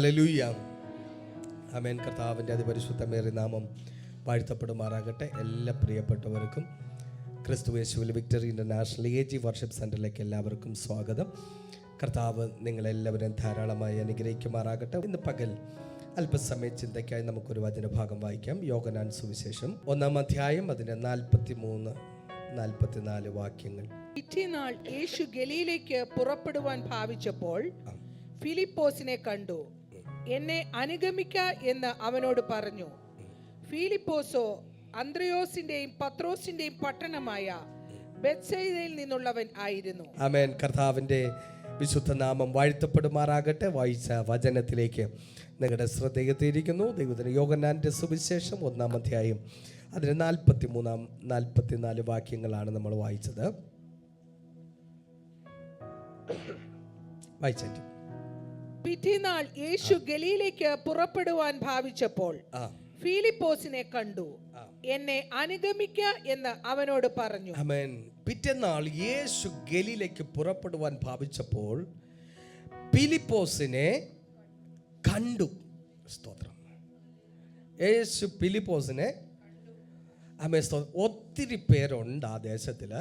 Hallelujah. ആമേൻ. കർത്താവിൻ്റെ അതിപരിശുദ്ധമേറിയ നാമം വാഴ്ത്തപ്പെടുമാറാകട്ടെ. എല്ലാ പ്രിയപ്പെട്ടവർക്കും ക്രിസ്തുയേശുവിൽ വിക്ടറി ഇൻ്റർനാഷണൽ AG വർഷിപ്പ് സെൻ്ററിലേക്ക് എല്ലാവർക്കും സ്വാഗതം. കർത്താവ് നിങ്ങളെല്ലാവരും ധാരാളമായി അനുഗ്രഹിക്കുമാറാകട്ടെ. ഇന്ന് പകൽ അല്പസമയ ചിന്തയ്ക്കായി നമുക്കൊരു വചനഭാഗം വായിക്കാം. യോഹന്നാൻ സുവിശേഷം 1-ാം അധ്യായം അതിൻ്റെ 43-44 വാക്യങ്ങൾ. പിറ്റേന്നാൾ യേശു ഗലീലയ്ക്ക് പുറപ്പെടുവാൻ ഭാവിച്ചപ്പോൾ ഫിലിപ്പോസിനെ കണ്ടു. എന്നെ അനുഗമിക്ക എന്ന് അവനോട് പറഞ്ഞു. ഫിലിപ്പോസോ അന്ത്രയോസിന്റെയും പത്രോസിന്റെയും പട്ടണമായ ബെത്സയിദയിൽ നിന്നുള്ളവൻ ആയിരുന്നു. ആമേൻ. കർത്താവിൻ്റെ വിശുദ്ധ നാമം വാഴ്ത്തപ്പെടുമാറാകട്ടെ. വായിച്ച വചനത്തിലേക്ക് നിങ്ങളുടെ ശ്രദ്ധയെത്തിയിരിക്കുന്നു. ദൈവത്തിന് യോഹന്നാന്റെ സുവിശേഷം 1-ാം അധ്യായം അതിന് 43-44 വാക്യങ്ങളാണ് നമ്മൾ വായിച്ചത്. വായിച്ചു. പിറ്റേന്നാൾ യേശു ഗലീലയ്ക്ക് പുറപ്പെടുവാൻ ഭാവിച്ചപ്പോൾ ഫിലിപ്പോസിനെ കണ്ടു. എന്നെ അനുഗമിക്ക എന്ന് അവനോട് പറഞ്ഞു. ആമേൻ. പിറ്റേന്നാൾ യേശു ഗലീലയ്ക്ക് പുറപ്പെടുവാൻ ഭാവിച്ചപ്പോൾ ഫിലിപ്പോസിനെ കണ്ടു. സ്തോത്രം. യേശു ഫിലിപ്പോസിനെ ഒത്തിരി പേരുണ്ട് ആ ദേശത്തില്.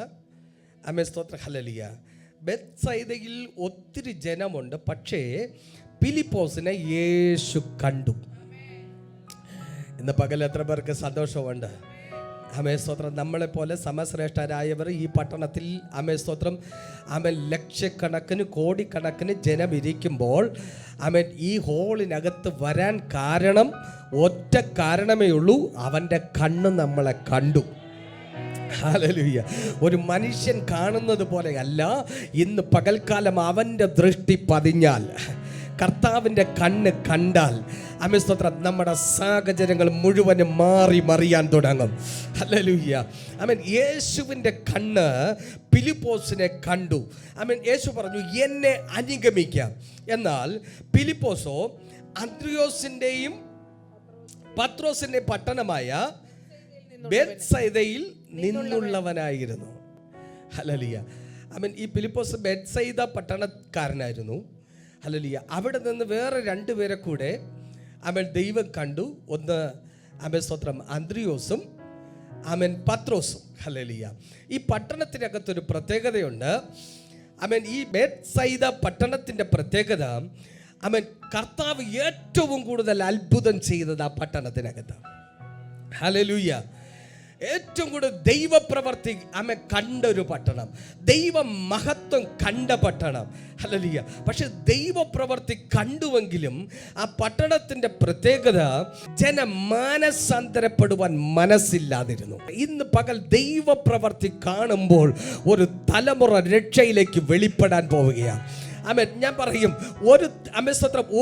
സ്തോത്രം. ഹല്ലേലൂയ. ബെത്സയിദയിൽ ഒത്തിരി ജനമുണ്ട്. പക്ഷേ ഫിലിപ്പോസിനെ യേശു കണ്ടു. ഇന്ന് പകൽ എത്ര പേർക്ക് സന്തോഷമുണ്ട്? സ്തോത്രം. നമ്മളെപ്പോലെ സമശ്രേഷ്ഠരായവർ ഈ പട്ടണത്തിൽ സ്തോത്രം ലക്ഷക്കണക്കിന് കോടിക്കണക്കിന് ജനം ഇരിക്കുമ്പോൾ ഈ ഹോളിനകത്ത് വരാൻ കാരണം ഒറ്റ കാരണമേ ഉള്ളൂ. അവൻ്റെ കണ്ണ് നമ്മളെ കണ്ടു. ഹല്ലേലൂയ. ഒരു മനുഷ്യൻ കാണുന്നത് പോലെയല്ല. ഇന്ന് പകൽക്കാലം അവൻ്റെ ദൃഷ്ടി പതിഞ്ഞാൽ, കർത്താവിൻ്റെ കണ്ണ് കണ്ടാൽ സ്തോത്രം, നമ്മുടെ സാഹചര്യങ്ങൾ മുഴുവനും മാറി മറിയാൻ തുടങ്ങും. ഹല്ലേലൂയ. യേശുവിൻ്റെ കണ്ണ് ഫിലിപ്പോസിനെ കണ്ടു. യേശു പറഞ്ഞു എന്നെ അനുഗമിക്കാം. എന്നാൽ ഫിലിപ്പോസോ അന്ത്രയോസിൻ്റെയും പത്രോസിൻ്റെ പട്ടണമായ ബെത്സയിദയിൽ നിന്നുള്ളവനായിരുന്നു. ഹല്ലേലൂയ. ഈ ഫിലിപ്പോസ് ബെത്സയിദ പട്ടണക്കാരനായിരുന്നു. ഹല്ലേലൂയ. അവിടെ നിന്ന് വേറെ 2 പേരെ കൂടെ ദൈവം കണ്ടു. ഒന്ന് സ്തോത്രം അന്ത്രയോസും പത്രോസും. ഹല്ലേലൂയ. ഈ പട്ടണത്തിനകത്തൊരു പ്രത്യേകതയുണ്ട്. ഈ ബെത്സയിദ പട്ടണത്തിൻ്റെ പ്രത്യേകത കർത്താവ് ഏറ്റവും കൂടുതൽ അത്ഭുതം ചെയ്തത് ആ പട്ടണത്തിനകത്ത്. ഹല്ലേലൂയ. ഏറ്റവും കൂടുതൽ ദൈവപ്രവർത്തി കണ്ട ഒരു പട്ടണം, ദൈവ മഹത്വം കണ്ട പട്ടണം. ഹല്ലേലൂയ. പക്ഷെ ദൈവപ്രവർത്തി കണ്ടുവെങ്കിലും ആ പട്ടണത്തിൻ്റെ പ്രത്യേകത ജനം മാനസാന്തരപ്പെടുവാൻ മനസ്സില്ലാതിരുന്നു. ഇന്ന് പകൽ ദൈവപ്രവർത്തി കാണുമ്പോൾ ഒരു തലമുറ രക്ഷയിലേക്ക് വെളിപ്പെടാൻ പോവുകയാണ്. ഞാൻ പറയും,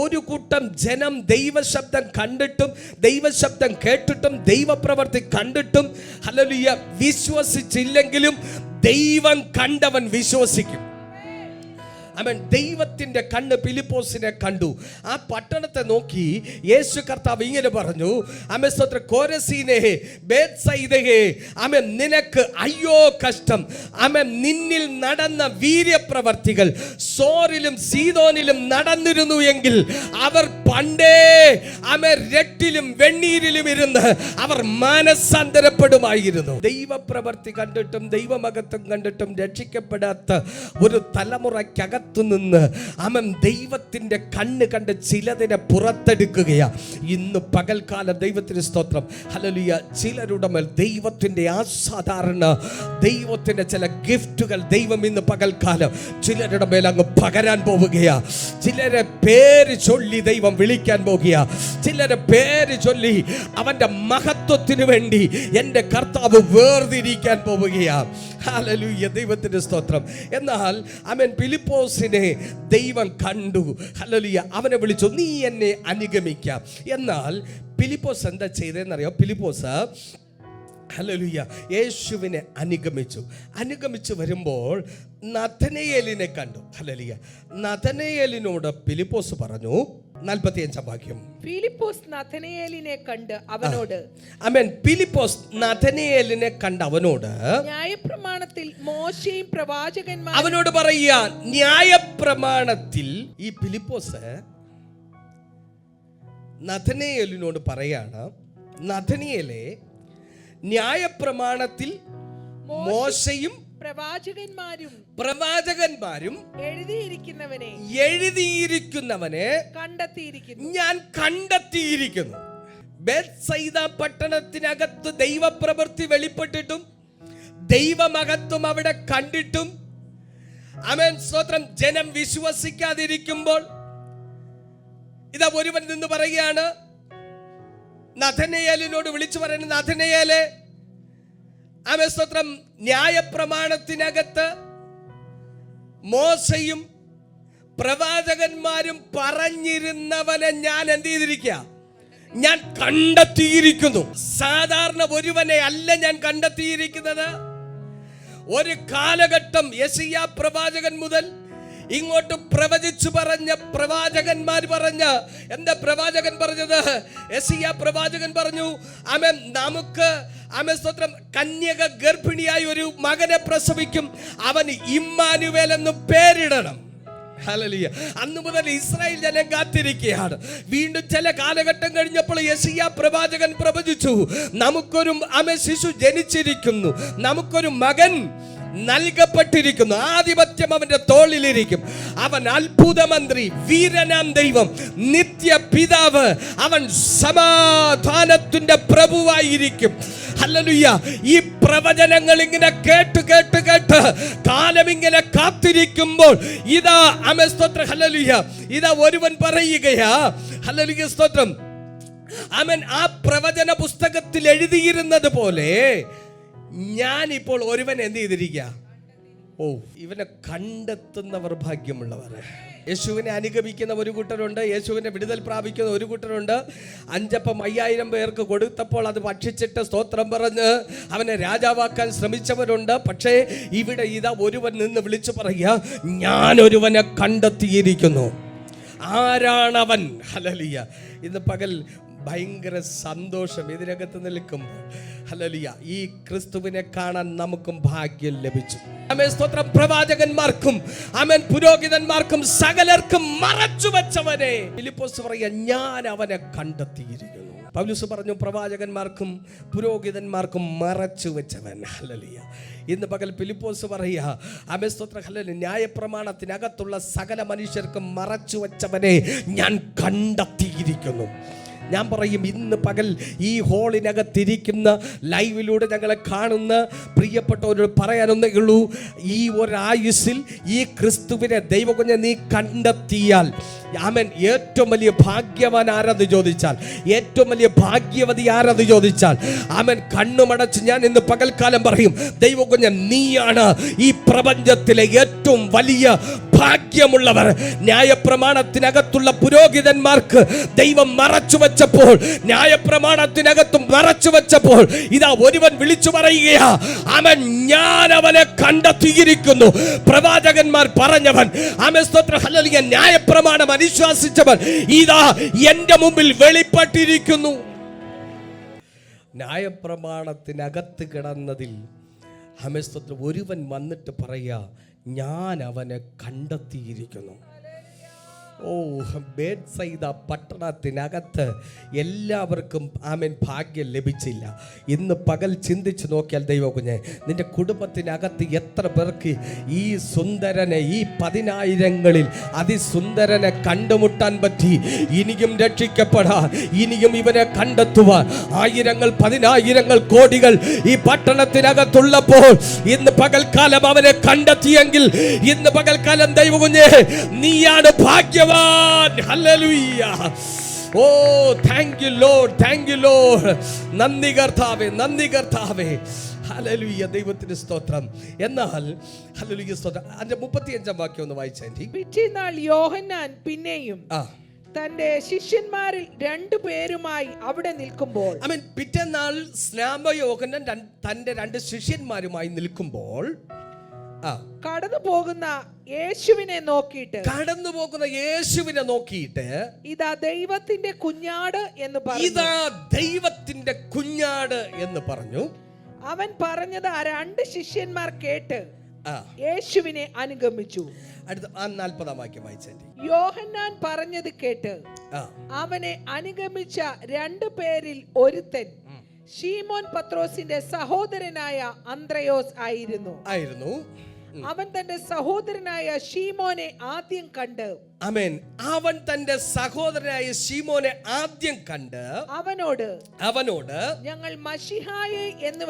ഒരു കൂട്ടം ജനം ദൈവശബ്ദം കണ്ടിട്ടും ദൈവശബ്ദം കേട്ടിട്ടും ദൈവപ്രവർത്തി കണ്ടിട്ടും ഹല്ലേലൂയ വിശ്വസിച്ചില്ലെങ്കിലും ദൈവം കണ്ടവൻ വിശ്വസിക്കും. ദൈവത്തിൻ്റെ കണ്ണ് ഫിലിപ്പോസിനെ കണ്ടു. ആ പട്ടണത്തെ നോക്കി യേശു കർത്താവ് ഇങ്ങനെ പറഞ്ഞു, കോരസീനേ ബെത്സയിദയേ, നിനക്ക് അയ്യോ കഷ്ടം. നിന്നിൽ നടന്ന വീര്യപ്രവർത്തികൾ സോറിലും സീദോനിലും നടന്നിരുന്നു എങ്കിൽ അവർ പണ്ടേ രട്ടിലും വെണ്ണീരിലും ഇരുന്ന് അവർ മാനസാന്തരപ്പെടുമായിരുന്നു. ദൈവപ്രവർത്തി കണ്ടിട്ടും ദൈവമഹത്വം കണ്ടിട്ടും രക്ഷിക്കപ്പെടാത്ത ഒരു തലമുറയ്ക്കകത്ത് നിന്ന് ദൈവത്തിന്റെ കണ്ണ് കണ്ട് ചിലതിനെ പുറത്തെടുക്കുകയാ. ഇന്ന് പകൽക്കാലം ദൈവത്തിന് സ്തോത്രം. ഹല്ലേലൂയ. ചിലരുടെ മേൽ ദൈവത്തിന്റെ അസാധാരണ ദൈവത്തിന്റെ ചില ഗിഫ്റ്റുകൾ ദൈവം ഇന്ന് പകൽക്കാലം ചിലരുടെ മേൽ അങ്ങ് പകരാൻ പോവുകയാ. ചിലരെ പേര് ചൊല്ലി ദൈവം വിളിക്കാൻ പോകുകയാ. ചിലരെ പേര് ചൊല്ലി അവന്റെ മഹത്വത്തിന് വേണ്ടി എൻ്റെ കർത്താവ് വേർതിരിക്കാൻ പോവുകയാ. ഹല്ലേലൂയ. ദൈവത്തിന്റെ സ്തോത്രം. എന്നാൽ ഫിലിപ്പോസിനെ ദൈവം കണ്ടു. ഹല്ലേലൂയ. അവനെ വിളിച്ചു, നീ എന്നെ അനുഗമിക്കാം. എന്നാൽ ഫിലിപ്പോസ് എന്താ ചെയ്തതെന്നറിയോ? ഫിലിപ്പോസ് ഹല്ലേലൂയ യേശുവിനെ അനുഗമിച്ചു വരുമ്പോൾ നഥനയേലിനെ കണ്ടു. ഹല്ലേലൂയ. നഥനയേലിനോട് ഫിലിപ്പോസ് പറഞ്ഞു, 45 വാക്യം. ഫിലിപ്പോസ് നഥനയേലിനെ കണ്ട് അവനോട് ഫിലിപ്പോസ് നഥനയേലിനെ കണ്ട് അവനോട് ന്യായപ്രമാണത്തിൽ മോശയും പ്രവാചകന്മാരും അവനോട് പറയുക, ന്യായപ്രമാണത്തിൽ. ഈ ഫിലിപ്പോസ് നഥനയേലിനോട് പറയാണ്, നഥനയേലേ, ന്യായപ്രമാണത്തിൽ മോശയും പ്രവാചകന്മാരും എഴുതിയിരിക്കുന്നവനെ ഞാൻ കണ്ടെത്തിയിരിക്കുന്നു. ബേത്സയിദ പട്ടണത്തിനകത്ത് ദൈവപ്രവൃത്തി വെളിപ്പെട്ടിട്ടും ദൈവമഹത്വം അവിടെ കണ്ടിട്ടും ആമേൻ സ്തോത്രം, ജനം വിശ്വസിക്കാതിരിക്കുമ്പോൾ ഇതാ ഒരുവൻ നിന്ന് പറയുകയാണ്, നഥനയേലിനോട് വിളിച്ചു പറയുന്നത്, നഥനയേലേ, ആമേൻ സ്തോത്രം, ന്യായപ്രമാണത്തിനകത്ത് മോശയും പ്രവാചകന്മാരും പറഞ്ഞിരുന്നവനെ ഞാൻ എന്ത് ചെയ്തിരിക്കുക? ഞാൻ കണ്ടെത്തിയിരിക്കുന്നു. സാധാരണ ഒരുവനെ അല്ല ഞാൻ കണ്ടെത്തിയിരിക്കുന്നത്. ഒരു കാലഘട്ടം യെശയ്യാ പ്രവാചകൻ മുതൽ ഇങ്ങോട്ട് പ്രവചിച്ചു പറഞ്ഞ പ്രവാചകന്മാർ എന്താ പ്രവാചകൻ പറഞ്ഞത്? യെശയ്യാ പ്രവാചകൻ പറഞ്ഞു, ആമേൻ, നമുക്ക് ആമേൻ സ്തോത്രം, കന്യക ഗർഭിണിയായി ഒരു മകനെ പ്രസവിക്കും, അവന് ഇമ്മാനുവേൽ എന്ന് പേരിടണം. ഹല്ലേലൂയ. അന്നു മുതൽ ഇസ്രായേൽ ജനം കാത്തിരിക്കുകയാണ്. വീണ്ടും ചില കാലഘട്ടം കഴിഞ്ഞപ്പോൾ യെശയ്യാ പ്രവാചകൻ പ്രവചിച്ചു, നമുക്കൊരു ശിശു ജനിച്ചിരിക്കുന്നു, നമുക്കൊരു മകൻ നൽകപ്പെട്ടിരിക്കുന്നു, ആധിപത്യം അവന്റെ തോളിലിരിക്കും, അവൻ അത്ഭുതമന്ത്രി, വീരനാം ദൈവം, നിത്യ പിതാവ്, അവൻ സമാധാനത്തിന്റെ പ്രഭുവായിരിക്കും. ഹല്ലേലൂയ. ഈ പ്രവചനങ്ങൾ ഇങ്ങനെ കേട്ട് കേട്ട് കേട്ട് കാലം ഇങ്ങനെ കാത്തിരിക്കുമ്പോൾ ഇതാ ആമേൻ സ്തോത്രം, ഹല്ലേലൂയ, ഇതാ ഒരുവൻ പറയുകയാ, ഹല്ലേലൂയ സ്തോത്രം, ആമേൻ, ആ പ്രവചന പുസ്തകത്തിൽ എഴുതിയിരുന്നത് പോലെ ഞാൻ ഇപ്പോൾ ഒരുവൻ എന്ത് ചെയ്തിരിക്കുക? ഇവനെ കണ്ടെത്തുന്നവർ ഭാഗ്യമുള്ളവർ. യേശുവിനെ അനുഗമിക്കുന്ന ഒരു കൂട്ടരുണ്ട്, യേശുവിനെ വിടുതൽ പ്രാപിക്കുന്ന ഒരു കൂട്ടരുണ്ട്. 5 അപ്പം 5000 പേർക്ക് കൊടുത്തപ്പോൾ അത് ഭക്ഷിച്ചിട്ട് സ്തോത്രം പറഞ്ഞ് അവനെ രാജാവാക്കാൻ ശ്രമിച്ചവരുണ്ട്. പക്ഷേ ഇവിടെ ഇതാ ഒരുവൻ നിന്ന് വിളിച്ചു പറയുക, ഞാൻ ഒരുവനെ കണ്ടെത്തിയിരിക്കുന്നു. ആരാണവൻ? ഹല്ലേലൂയ. ഇന്ന് പകൽ ഭയങ്കര സന്തോഷം ഇതിനകത്ത് നിൽക്കുമ്പോൾ, ഹല്ലേലൂയ, ഈ ക്രിസ്തുവിനെ കാണാൻ നമുക്കും ഭാഗ്യം ലഭിച്ചു. ആമേൻ സ്തോത്രം. പ്രവാചകന്മാർക്കും ആമേൻ പുരോഹിതന്മാർക്കും സകലർക്കും മറച്ചു വെച്ചവനെ ഫിലിപ്പോസ് പറയുക, ഞാൻ അവനെ കണ്ടെത്തിയിരിക്കുന്നു. പൗലോസ് പറഞ്ഞു, പ്രവാചകന്മാർക്കും പുരോഹിതന്മാർക്കും മറച്ചു വെച്ചവൻ. ഹല്ലേലൂയ. ഇന്ന് പകൽ ഫിലിപ്പോസ് പറയുക, ആമേൻ സ്തോത്രം, ഹല്ലേലൂയ, ന്യായപ്രമാണത്തിനകത്തുള്ള സകല മനുഷ്യർക്കും മറച്ചു വെച്ചവനെ ഞാൻ കണ്ടെത്തിയിരിക്കുന്നു. ഞാൻ പറയും, ഇന്ന് പകൽ ഈ ഹോളിനകത്തിരിക്കുന്ന ലൈവിലൂടെ ഞങ്ങളെ കാണുന്ന പ്രിയപ്പെട്ടവരോട് പറയാനൊന്നേ ഉള്ളൂ, ഈ ഒരായുസ്സിൽ ഈ ക്രിസ്തുവിനെ ദൈവകുഞ്ഞെ നീ കണ്ടെത്തിയാൽ, ആമേൻ, ഏറ്റവും വലിയ ഭാഗ്യവാൻ ആരെന്ന് ചോദിച്ചാൽ, ഏറ്റവും വലിയ ഭാഗ്യവതി ആരെന്ന് ചോദിച്ചാൽ, ആമേൻ, കണ്ണുമടച്ച് ഞാൻ ഇന്ന് പകൽക്കാലം പറയും, ദൈവകുഞ്ഞെ നീയാണ് ഈ പ്രപഞ്ചത്തിലെ ഏറ്റവും വലിയ ഭാഗ്യമുള്ളവർ. ന്യായപ്രമാണത്തിനകത്തുള്ള പുരോഹിതന്മാർക്ക് ദൈവം മറച്ചു വെച്ചപ്പോൾ, ന്യായപ്രമാണത്തിനകത്തും മറച്ചു വെച്ചപ്പോൾ ഇതാ ഒരുവൻ വിളിച്ചു പറയുകയാ, ആമേൻ, ഞാൻ അവനെ കണ്ടെത്തിയിരിക്കുന്നു. പ്രവാചകന്മാർ പറഞ്ഞവൻ, ആമേൻ സ്തോത്രം, ഹല്ലേലൂയ, ന്യായപ്രമാണം അനുശാസിച്ചവൻ ഇതാ എന്റെ മുമ്പിൽ വെളിപ്പെട്ടിരിക്കുന്നു. ന്യായപ്രമാണത്തിനകത്ത് കിടന്നതിൽ ആമേൻ സ്തോത്രം ഒരുവൻ വന്നിട്ട് പറയാ, ഞാൻ അവനെ കണ്ടെത്തിയിരിക്കുന്നു. ബേത്സയിദ പട്ടണത്തിനകത്ത് എല്ലാവർക്കും ആമേൻ ഭാഗ്യം ലഭിച്ചില്ല. ഇന്ന് പകൽ ചിന്തിച്ച് നോക്കിയാൽ ദൈവകുഞ്ഞെ, നിന്റെ കുടുംബത്തിനകത്ത് എത്ര പേർക്ക് ഈ സുന്ദരനെ, ഈ 10000ങ്ങളിൽ അതിസുന്ദരനെ കണ്ടുമുട്ടാൻ പറ്റി? ഇനിയും രക്ഷിക്കപ്പെടാൻ, ഇനിയും ഇവനെ കണ്ടെത്തുവാൻ 1000ങ്ങൾ 10000ങ്ങൾ കോടികൾ ഈ പട്ടണത്തിനകത്തുള്ളപ്പോൾ ഇന്ന് പകൽക്കാലം അവനെ കണ്ടെത്തിയെങ്കിൽ ഇന്ന് പകൽക്കാലം ദൈവകുഞ്ഞെ നീയാണ് ഭാഗ്യം. Hallelujah. Oh thank you Lord, thank you Lord. നന്ദി കർത്താവേ, നന്ദി കർത്താവേ. ഹല്ലേലൂയ, ദൈവത്തിന് സ്തോത്രം. എന്നാൽ ഹല്ലേലൂയ സ്തോത്രം. അതിന്റെ 35ാം വാക്യം ഒന്ന് വായിച്ചേ. പിറ്റേന്നാൾ യോഹന്നാൻ പിന്നെയും തന്റെ ശിഷ്യന്മാരിൽ 2 പേരുമായി അവിടെ നിൽക്കുമ്പോൾ, പിറ്റേന്നാൾ സ്നാപകയോഹന്നാൻ തന്റെ 2 ശിഷ്യന്മാരുമായി നിൽക്കുമ്പോൾ കടന്നു പോകുന്ന യേശുവിനെ നോക്കിയിട്ട് ഇതാ ദൈവത്തിന്റെ കുഞ്ഞാട് എന്ന് പറഞ്ഞു. അവൻ പറഞ്ഞത് ആ 2 ശിഷ്യന്മാർ കേട്ട് യേശുവിനെ അനുഗമിച്ചു. അടുത്ത 40-ാം വാക്യം വായിച്ചേ. യോഹന്നാൻ പറഞ്ഞത് കേട്ട് അവനെ അനുഗമിച്ച 2 പേരിൽ ഒരുത്തൻ ശീമോൻ പത്രോസിന്റെ സഹോദരനായ അന്ത്രയോസ് ആയിരുന്നു. അവൻ തന്റെ സഹോദരനായ ശീമോനെ ആദ്യം കണ്ട് ആമേൻ. അവൻ തന്റെ സഹോദരനായ ശീമോനെ ആദ്യം കണ്ട് അവനോട് ഞങ്ങൾ മശിഹായെ എന്ന്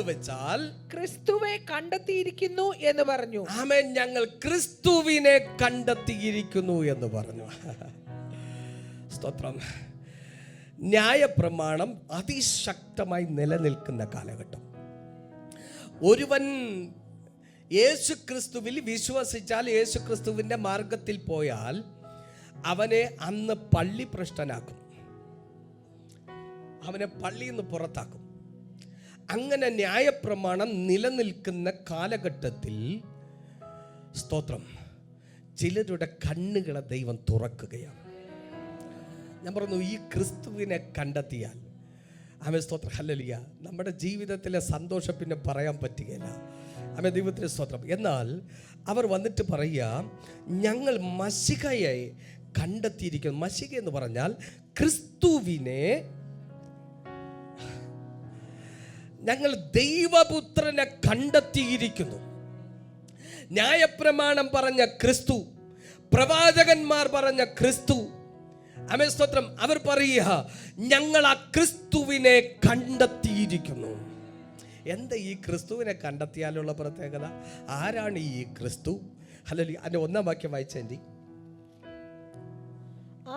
വെച്ചാൽ ക്രിസ്തുവെ കണ്ടെത്തിയിരിക്കുന്നു എന്ന് പറഞ്ഞു. ആമേൻ. ഞങ്ങൾ ക്രിസ്തുവിനെ കണ്ടെത്തിയിരിക്കുന്നു എന്ന് പറഞ്ഞു. സ്തോത്രം. ന്യായപ്രമാണം അതിശക്തമായി നിലനിൽക്കുന്ന കാലഘട്ടം. ഒരുവൻ യേശുക്രിസ്തുവിൽ വിശ്വസിച്ചാൽ, യേശുക്രിസ്തുവിൻ്റെ മാർഗത്തിൽ പോയാൽ അവനെ അന്ന് പള്ളി ഭ്രഷ്ടനാക്കും, അവനെ പള്ളിയിൽ നിന്ന് പുറത്താക്കും. അങ്ങനെ ന്യായപ്രമാണം നിലനിൽക്കുന്ന കാലഘട്ടത്തിൽ സ്തോത്രം ചിലരുടെ കണ്ണുകളെ ദൈവം തുറക്കുകയാണ്. ഞാൻ പറഞ്ഞു, ഈ ക്രിസ്തുവിനെ കണ്ടെത്തിയാൽ ആമേൻ, സ്തോത്രം, ഹല്ലേലൂയ, നമ്മുടെ ജീവിതത്തിലെ സന്തോഷം പിന്നെ പറയാൻ പറ്റുകയില്ല. ആമേൻ, ദൈവത്തിന് സ്തോത്രം. എന്നാൽ അവർ വന്നിട്ട് പറയുക, ഞങ്ങൾ മശിഹയെ കണ്ടെത്തിയിരിക്കുന്നു. മശിഹ എന്ന് പറഞ്ഞാൽ ക്രിസ്തുവിനെ, ഞങ്ങൾ ദൈവപുത്രനെ കണ്ടെത്തിയിരിക്കുന്നു. ന്യായപ്രമാണം പറഞ്ഞ ക്രിസ്തു, പ്രവാചകന്മാർ പറഞ്ഞ ക്രിസ്തു, ആമേൻ, സ്തോത്രം, അവർ പറയുക, ഞങ്ങൾ ആ ക്രിസ്തുവിനെ കണ്ടെത്തിയിരിക്കുന്നു. എന്താ ഈ ക്രിസ്തുവിനെ കണ്ടെത്തിയാലുള്ള പ്രത്യേകത? ആരാണ് ഈ ക്രിസ്തു? ഹല്ലേലൂയ. അതിന്റെ 1-ാം വാക്യം വായിച്ചേ.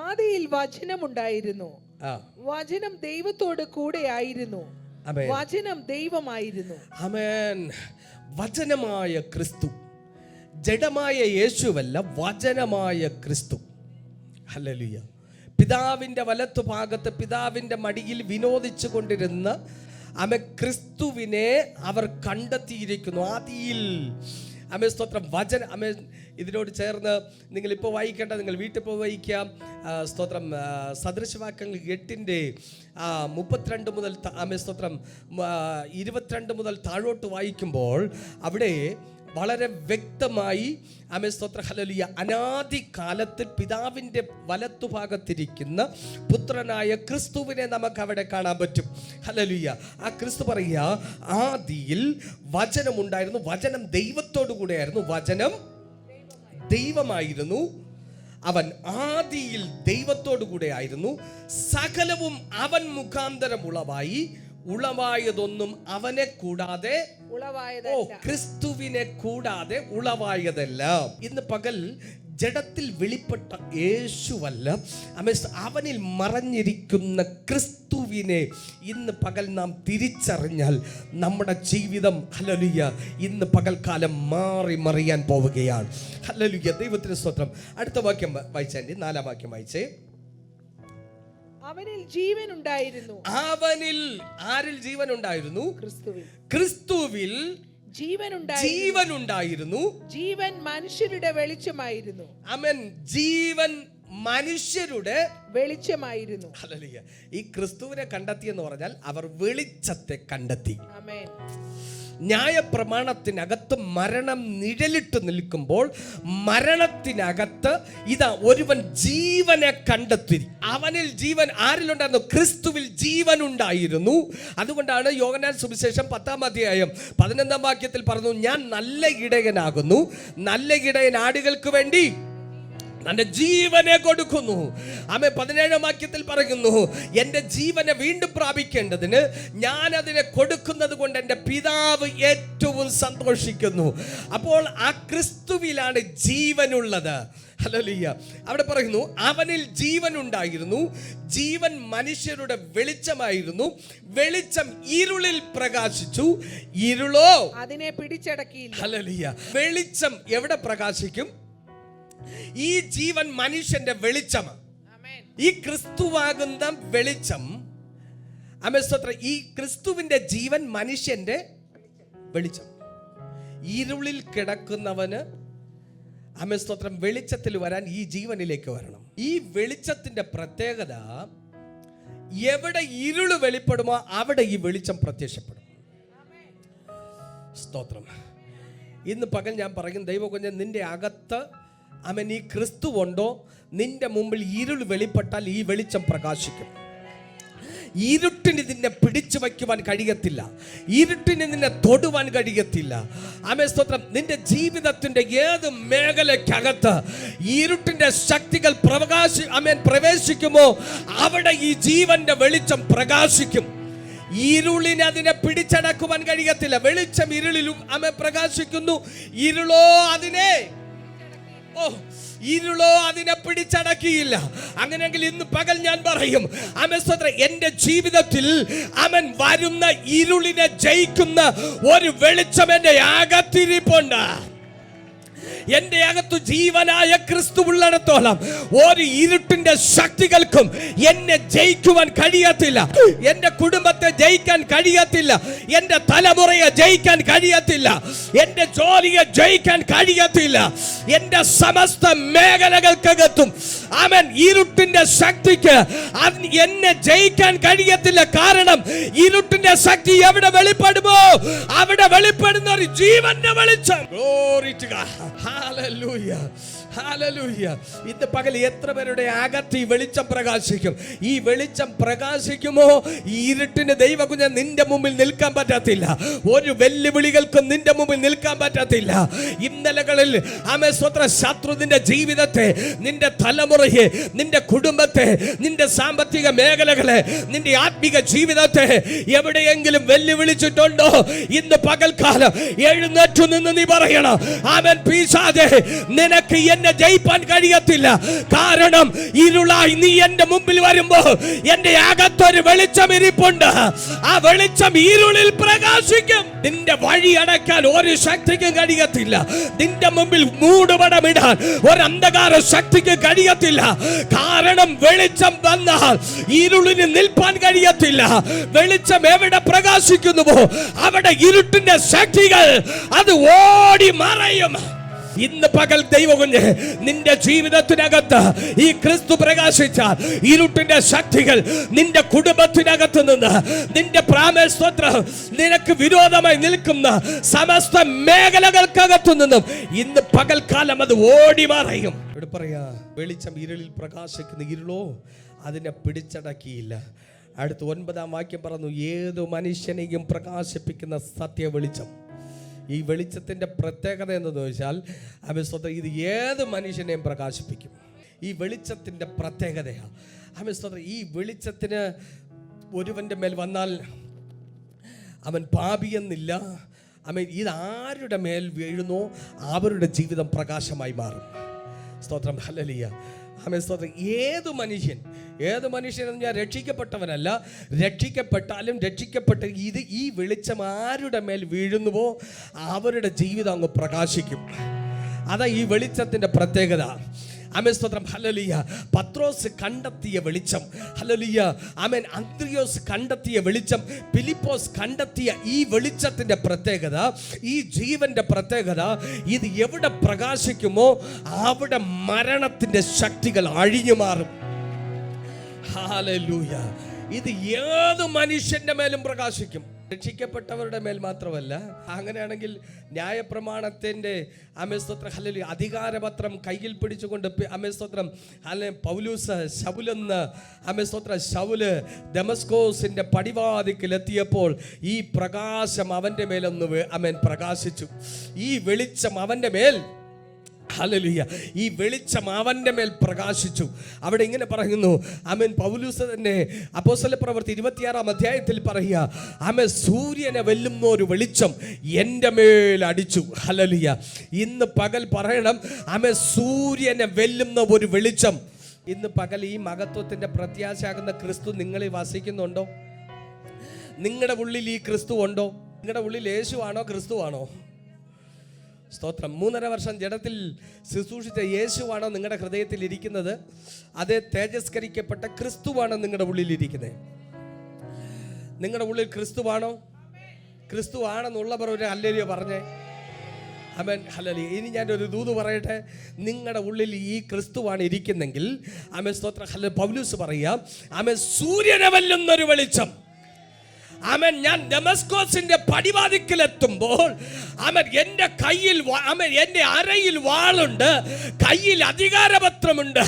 ആദിയിൽ വചനമുണ്ടായിരുന്നു, വചനം ദൈവത്തോട് കൂടെയായിരുന്നു, വചനം ദൈവമായിരുന്നു. ആമേൻ. വചനമായ ക്രിസ്തു, ജഡമായ യേശുവല്ല, വചനമായ ക്രിസ്തു. ഹല്ലേലൂയ. പിതാവിൻ്റെ വലത്തുഭാഗത്ത് പിതാവിൻ്റെ മടിയിൽ വിനോദിച്ചു കൊണ്ടിരുന്ന ക്രിസ്തുവിനെ അവർ കണ്ടെത്തിയിരിക്കുന്നു. ആദിയിൽ ആമേൻ, സ്തോത്രം, വചനം. ആമേൻ. ഇതിനോട് ചേർന്ന് നിങ്ങളിപ്പോൾ വായിക്കേണ്ട, നിങ്ങൾ വീട്ടിൽ പോയി വായിക്കാം. സ്തോത്രം, സദൃശവാക്യങ്ങൾ 8-ന്റെ 32 മുതൽ ആമേൻ, സ്തോത്രം, 22 മുതൽ താഴോട്ട് വായിക്കുമ്പോൾ അവിടെ വളരെ വ്യക്തമായി ആമേൻ, സ്തോത്രം, ഹല്ലേലൂയ, അനാദി കാലത്തിൽ പിതാവിൻ്റെ വലത്തുഭാഗത്തിരിക്കുന്ന പുത്രനായ ക്രിസ്തുവിനെ നമുക്ക് അവിടെ കാണാൻ പറ്റും. ഹല്ലേലൂയ. ആ ക്രിസ്തു പറയുക, ആദിയിൽ വചനമുണ്ടായിരുന്നു, വചനം ദൈവത്തോടു കൂടെയായിരുന്നു, വചനം ദൈവമായിരുന്നു, അവൻ ആദിയിൽ ദൈവത്തോടു കൂടെ ആയിരുന്നു, സകലവും അവൻ മുഖാന്തരം ഉളവായതൊന്നും അവനെ കൂടാതെ, ക്രിസ്തുവിനെ കൂടാതെ ഉളവായതല്ല. ഇന്ന് പകൽ ജഡത്തിൽ വെളിപ്പെട്ട യേശുവല്ല, അവനിൽ മറഞ്ഞിരിക്കുന്ന ക്രിസ്തുവിനെ ഇന്ന് പകൽ നാം തിരിച്ചറിഞ്ഞാൽ നമ്മുടെ ജീവിതം, ഹല്ലേലൂയ, ഇന്ന് പകൽക്കാലം മാറി മറിയാൻ പോവുകയാണ്. ഹല്ലേലൂയ, ദൈവത്തിന് സ്തോത്രം. അടുത്ത വാക്യം വായിച്ചേ, 4-ാം വാക്യം വായിച്ചേ. അവനിൽ ജീവൻ ഉണ്ടായിരുന്നു. അവനിൽ, ആരിൽ ജീവൻ ഉണ്ടായിരുന്നു? ക്രിസ്തുവിൽ ജീവൻ ഉണ്ടായിരുന്നു. ജീവൻ മനുഷ്യരുടെ വെളിച്ചമായിരുന്നു. ആമേൻ. ജീവൻ മനുഷ്യരുടെ വെളിച്ചമായിരുന്നു. ഹല്ലേലൂയ. ഈ ക്രിസ്തുവിനെ കണ്ടെത്തി എന്ന് പറഞ്ഞാൽ അവർ വെളിച്ചത്തെ കണ്ടെത്തി. ആമേൻ. ന്യായപ്രമാണത്തിനകത്ത് മരണം നിഴലിട്ട് നിൽക്കുമ്പോൾ മരണത്തിനകത്ത് ഇതാ ഒരുവൻ ജീവനെ കണ്ടെത്തി. അവനിൽ ജീവൻ, ആരിലുണ്ടായിരുന്നു? ക്രിസ്തുവിൽ ജീവൻ ഉണ്ടായിരുന്നു. അതുകൊണ്ടാണ് യോഹന്നാൻ സുവിശേഷം 10-ാം അധ്യായം 11-ാം വാക്യത്തിൽ പറഞ്ഞു, ഞാൻ നല്ല ഇടയനാകുന്നു, നല്ല ഇടയൻ ആടുകൾക്ക് വേണ്ടി തന്റെ ജീവനെ കൊടുക്കുന്നു. ആമേൻ. 17-ാം വാക്യത്തിൽ പറയുന്നു, എൻ്റെ ജീവനെ വീണ്ടും പ്രാപിക്കേണ്ടതിന് ഞാൻ അതിനെ കൊടുക്കുന്നത് കൊണ്ട് എൻ്റെ പിതാവ് ഏറ്റവും സന്തോഷിക്കുന്നു. അപ്പോൾ ആ ക്രിസ്തുവിലാണ് ജീവനുള്ളത്. ഹല്ലേലൂയ. അവിടെ പറയുന്നു, അവനിൽ ജീവൻ ഉണ്ടായിരുന്നു, ജീവൻ മനുഷ്യരുടെ വെളിച്ചമായിരുന്നു, വെളിച്ചം ഇരുളിൽ പ്രകാശിച്ചു, ഇരുളോ അതിനെ പിടിച്ചടക്കിയില്ല. ഹല്ലേലൂയ. വെളിച്ചം എവിടെ പ്രകാശിക്കും? ഈ ജീവൻ മനുഷ്യന്റെ വെളിച്ചമാണ്. ഈ ക്രിസ്തുവാകുന്ന വെളിച്ചം, ഈ ക്രിസ്തുവിന്റെ ജീവൻ മനുഷ്യന്റെ വെളിച്ചം. ഇരുളിൽ കിടക്കുന്നവന് സ്തോത്രം വെളിച്ചത്തിൽ വരാൻ ഈ ജീവനിലേക്ക് വരണം. ഈ വെളിച്ചത്തിന്റെ പ്രത്യേകത, എവിടെ ഇരുള് വെളിപ്പെടുമോ അവിടെ ഈ വെളിച്ചം പ്രത്യക്ഷപ്പെടും. സ്തോത്രം. ഇന്ന് പകൽ ഞാൻ പറയും ദൈവകുഞ്ഞ്, നിന്റെ അകത്ത് അവൻ ഈ ക്രിസ്തു ഉണ്ടോ? നിന്റെ മുമ്പിൽ ഇരുൾ വെളിപ്പെട്ടാൽ ഈ വെളിച്ചം പ്രകാശിക്കും. ഇരുട്ടിന് നിന്നെ പിടിച്ചു വയ്ക്കുവാൻ കഴിയത്തില്ല. ഇരുട്ടിന് നിന്നെ തൊടുവാൻ കഴിയത്തില്ല. ആമേൻ, സ്തോത്രം. നിന്റെ ജീവിതത്തിന്റെ ഏത് മേഖലയ്ക്കകത്ത് ഇരുട്ടിന്റെ ശക്തികൾ പ്രവേശിക്കുമോ അവിടെ ഈ ജീവന്റെ വെളിച്ചം പ്രകാശിക്കും. ഇരുളിന് അതിനെ പിടിച്ചടക്കുവാൻ കഴിയത്തില്ല. വെളിച്ചം ഇരുളിലും പ്രകാശിക്കുന്നു, ഇരുളോ അതിനെ പിടിച്ചടക്കിയില്ല. അങ്ങനെയെങ്കിൽ ഇന്ന് പകൽ ഞാൻ പറയും, എന്റെ ജീവിതത്തിൽ അവൻ വരുന്ന ഇരുളിനെ ജയിക്കുന്ന ഒരു വെളിച്ചം എന്റെ അകത്തിരിപ്പുണ്ട്. എന്റെ അകത്തു ജീവനായ ക്രിസ്തു ഉള്ളിടത്തോളം ഒരു ഇരുട്ടിന്റെ ശക്തികൾക്കും എന്നെ ജയിക്കുവാൻ കഴിയത്തില്ല. എന്റെ കുടുംബത്തെ ജയിക്കാൻ കഴിയത്തില്ല. എന്റെ തലമുറയെ ജയിക്കാൻ കഴിയത്തില്ല. എന്റെ ജോലിയെ ജയിക്കാൻ കഴിയത്തില്ല. എന്റെ സമസ്ത മേഖലകൾക്കകത്തും അവൻ ഇരുട്ടിന്റെ ശക്തിക്ക് എന്നെ ജയിക്കാൻ കഴിയത്തില്ല. കാരണം ഇരുട്ടിന്റെ ശക്തി എവിടെ വെളിപ്പെടുമോ അവിടെ വെളിപ്പെടുന്ന ഒരു ജീവന്റെ വെളിച്ചം. Glory to God. Hallelujah. Hallelujah. ഇന്ന് പകൽ എത്ര പേരുടെ അകത്ത് ഈ വെളിച്ചം പ്രകാശിക്കും? ഈ വെളിച്ചം പ്രകാശിക്കുമോ ഈ ഇരുട്ടിന് ദൈവകുഞ്ഞ് നിന്റെ മുമ്പിൽ നിൽക്കാൻ പറ്റത്തില്ല. ഒരു വെല്ലുവിളികൾക്കും നിന്റെ മുമ്പിൽ നിൽക്കാൻ പറ്റത്തില്ല. ഇന്നലകളിൽ ശത്രു നിന്റെ ജീവിതത്തെ, നിന്റെ തലമുറയെ, നിന്റെ കുടുംബത്തെ, നിന്റെ സാമ്പത്തിക മേഖലകളെ, നിന്റെ ആത്മീക ജീവിതത്തെ എവിടെയെങ്കിലും വെല്ലുവിളിച്ചിട്ടുണ്ടോ? ഇന്ന് പകൽക്കാലം എഴുന്നേറ്റു നിന്ന് നീ പറയണം, ആമേൻ, പിശാചേ, നിനക്ക് എന്നെ ജയിപ്പാൻ കഴിയത്തില്ല. കാരണം ഇരുളായി നീ എന്റെ മുമ്പിൽ വരുമ്പോ എന്റെ അകത്തൊരു വെളിച്ചം ഇരിപ്പുണ്ട്. ആ വെളിച്ചം ഇരുളിൽ പ്രകാശിക്കും. നിന്റെ വഴി അടയ്ക്കാൻ ഒരു ശക്തിക്കും കഴിയത്തില്ല. നിന്റെ മുമ്പിൽ മൂടുപടമിടാൻ ഒരു അന്ധകാര ശക്തിക്ക് കഴിയത്തില്ല. കാരണം വെളിച്ചം വന്നാൽ ഇരുളിന് നിൽപ്പാൻ കഴിയത്തില്ല. വെളിച്ചം എവിടെ പ്രകാശിക്കുന്നുവോ അവിടെ ഇരുട്ടിന്റെ ശക്തികൾ അത് ഓടി മറയും. ഇന്ന് പകൽ ദൈവകുഞ്ഞ് നിന്റെ ജീവിതത്തിനകത്ത് ഈ ക്രിസ്തു പ്രകാശിച്ചാൽ ഇരുട്ടിന്റെ ശക്തികൾ നിന്റെ കുടുംബത്തിനകത്ത് നിന്ന്, നിന്റെ പ്രാമേസ്വത്രം നിനക്ക് വിരോധമായി നിൽക്കുന്ന സമസ്ത മേഖലകൾക്കകത്തു നിന്നും ഇന്ന് പകൽക്കാലം അത് ഓടി മറയും. ഇവിടെ പറയാ, വെളിച്ചം ഇരുളിൽ പ്രകാശിക്കുന്ന ഇരുളോ അതിനെ പിടിച്ചടക്കിയില്ല. അടുത്ത 9-ാം വാക്യം പറഞ്ഞു, ഏതു മനുഷ്യനെയും പ്രകാശിപ്പിക്കുന്ന സത്യ വെളിച്ചം. ഈ വെളിച്ചത്തിൻ്റെ പ്രത്യേകത എന്തെന്ന് വെച്ചാൽ ഇത് ഏത് മനുഷ്യനെയും പ്രകാശിപ്പിക്കും. ഈ വെളിച്ചത്തിൻ്റെ പ്രത്യേകതയാണ്. ഈ വെളിച്ചത്തിന് ഒരുവൻ്റെ മേൽ വന്നാൽ അവൻ പാപിയെന്നില്ല. ഇതാരുടെ മേൽ വീഴുന്നോ അവരുടെ ജീവിതം പ്രകാശമായി മാറും. സ്തോത്രം, ഹല്ലേലൂയ. ഏത് മനുഷ്യൻ ഞാൻ രക്ഷിക്കപ്പെട്ടവനല്ല, രക്ഷിക്കപ്പെട്ടാലും രക്ഷിക്കപ്പെട്ട് ഈ വെളിച്ചം ആരുടെ മേൽ വീഴുന്നുവോ അവരുടെ ജീവിതം അങ്ങ് പ്രകാശിക്കും. അതാ ഈ വെളിച്ചത്തിൻ്റെ പ്രത്യേകത. സ്തോത്രം, ഹല്ലേലൂയ. പത്രോസ് കണ്ടെത്തിയ വെളിച്ചം, ഹല്ലേലൂയ. ആമേൻ. അന്ത്രിയോസ് കണ്ടെത്തിയ വെളിച്ചം, ഫിലിപ്പോസ് കണ്ടെത്തിയ ഈ വെളിച്ചത്തിന്റെ പ്രത്യേകത, ഈ ജീവന്റെ പ്രത്യേകത, ഇത് എവിടെ പ്രകാശിക്കുമോ അവിടെ മരണത്തിന്റെ ശക്തികൾ അഴിഞ്ഞു മാറും. ഹല്ലേലൂയ. ഇത് ഏത് മനുഷ്യന്റെ മേലും പ്രകാശിക്കും, രക്ഷിക്കപ്പെട്ടവരുടെ മേൽ മാത്രമല്ല. അങ്ങനെയാണെങ്കിൽ ന്യായപ്രമാണത്തിൻ്റെ അധികാരപത്രം കയ്യിൽ പിടിച്ചുകൊണ്ട് പൗലൂസ് ശൗല് ദമസ്കോസിന്റെ പടിവാതിക്കലെത്തിയപ്പോൾ ഈ പ്രകാശം അവൻ്റെ മേലൊന്ന് പ്രകാശിച്ചു. ഈ വെളിച്ചം അവൻ്റെ മേൽ, ഹല്ലേലൂയ, ഈ വെളിച്ചം അവൻ്റെ മേൽ പ്രകാശിച്ചു. അവിടെ ഇങ്ങനെ പറയുന്നു, പൗലൂസ് തന്നെ അപ്പോസ്തലപ്രവൃത്തി 26-ാം അധ്യായത്തിൽ പറയുക, സൂര്യനെ വെല്ലുന്ന ഒരു വെളിച്ചം എൻ്റെ മേൽ അടിച്ചു. ഹല്ലേലൂയ. ഇന്ന് പകൽ പറയണം, സൂര്യനെ വെല്ലുന്ന ഒരു വെളിച്ചം. ഇന്ന് പകൽ ഈ മഹത്വത്തിൻ്റെ പ്രത്യാശയാകുന്ന ക്രിസ്തു നിങ്ങളിൽ വസിക്കുന്നുണ്ടോ? നിങ്ങളുടെ ഉള്ളിൽ ഈ ക്രിസ്തു ഉണ്ടോ? നിങ്ങളുടെ ഉള്ളിൽ യേശുവാണോ ക്രിസ്തുവാണോ? സ്തോത്രം. 3.5 വർഷം ജഡത്തിൽ ശുശ്രൂഷിച്ച യേശുവാണോ നിങ്ങളുടെ ഹൃദയത്തിൽ ഇരിക്കുന്നത്? അതേ തേജസ്കരിക്കപ്പെട്ട ക്രിസ്തുവാണോ നിങ്ങളുടെ ഉള്ളിൽ ഇരിക്കുന്നത്? നിങ്ങളുടെ ഉള്ളിൽ ക്രിസ്തുവാണോ? ക്രിസ്തു ആണെന്നുള്ളവർ ഒരു ഹല്ലേലൂയ പറഞ്ഞേ. ആമേൻ, ഹല്ലേലൂയ. ഇനി ഞാനൊരു ദൂത് പറയട്ടെ. നിങ്ങളുടെ ഉള്ളിൽ ഈ ക്രിസ്തുവാണ് ഇരിക്കുന്നെങ്കിൽ ആമേൻ, സ്തോത്രം, ഹല്ലേലൂയ. പൗലൂസ് പറയുക, ആമേൻ, സൂര്യനെ വെല്ലുന്നൊരു വെളിച്ചം. ആമേൻ, ഞാൻ ദമസ്കോസിന്റെ പടിവാതിക്കലെത്തുമ്പോൾ ആമേൻ, എൻ്റെ കയ്യിൽ ആമേൻ, എൻ്റെ അരയിൽ വാളുണ്ട്, കയ്യിൽ അധികാരപത്രമുണ്ട്.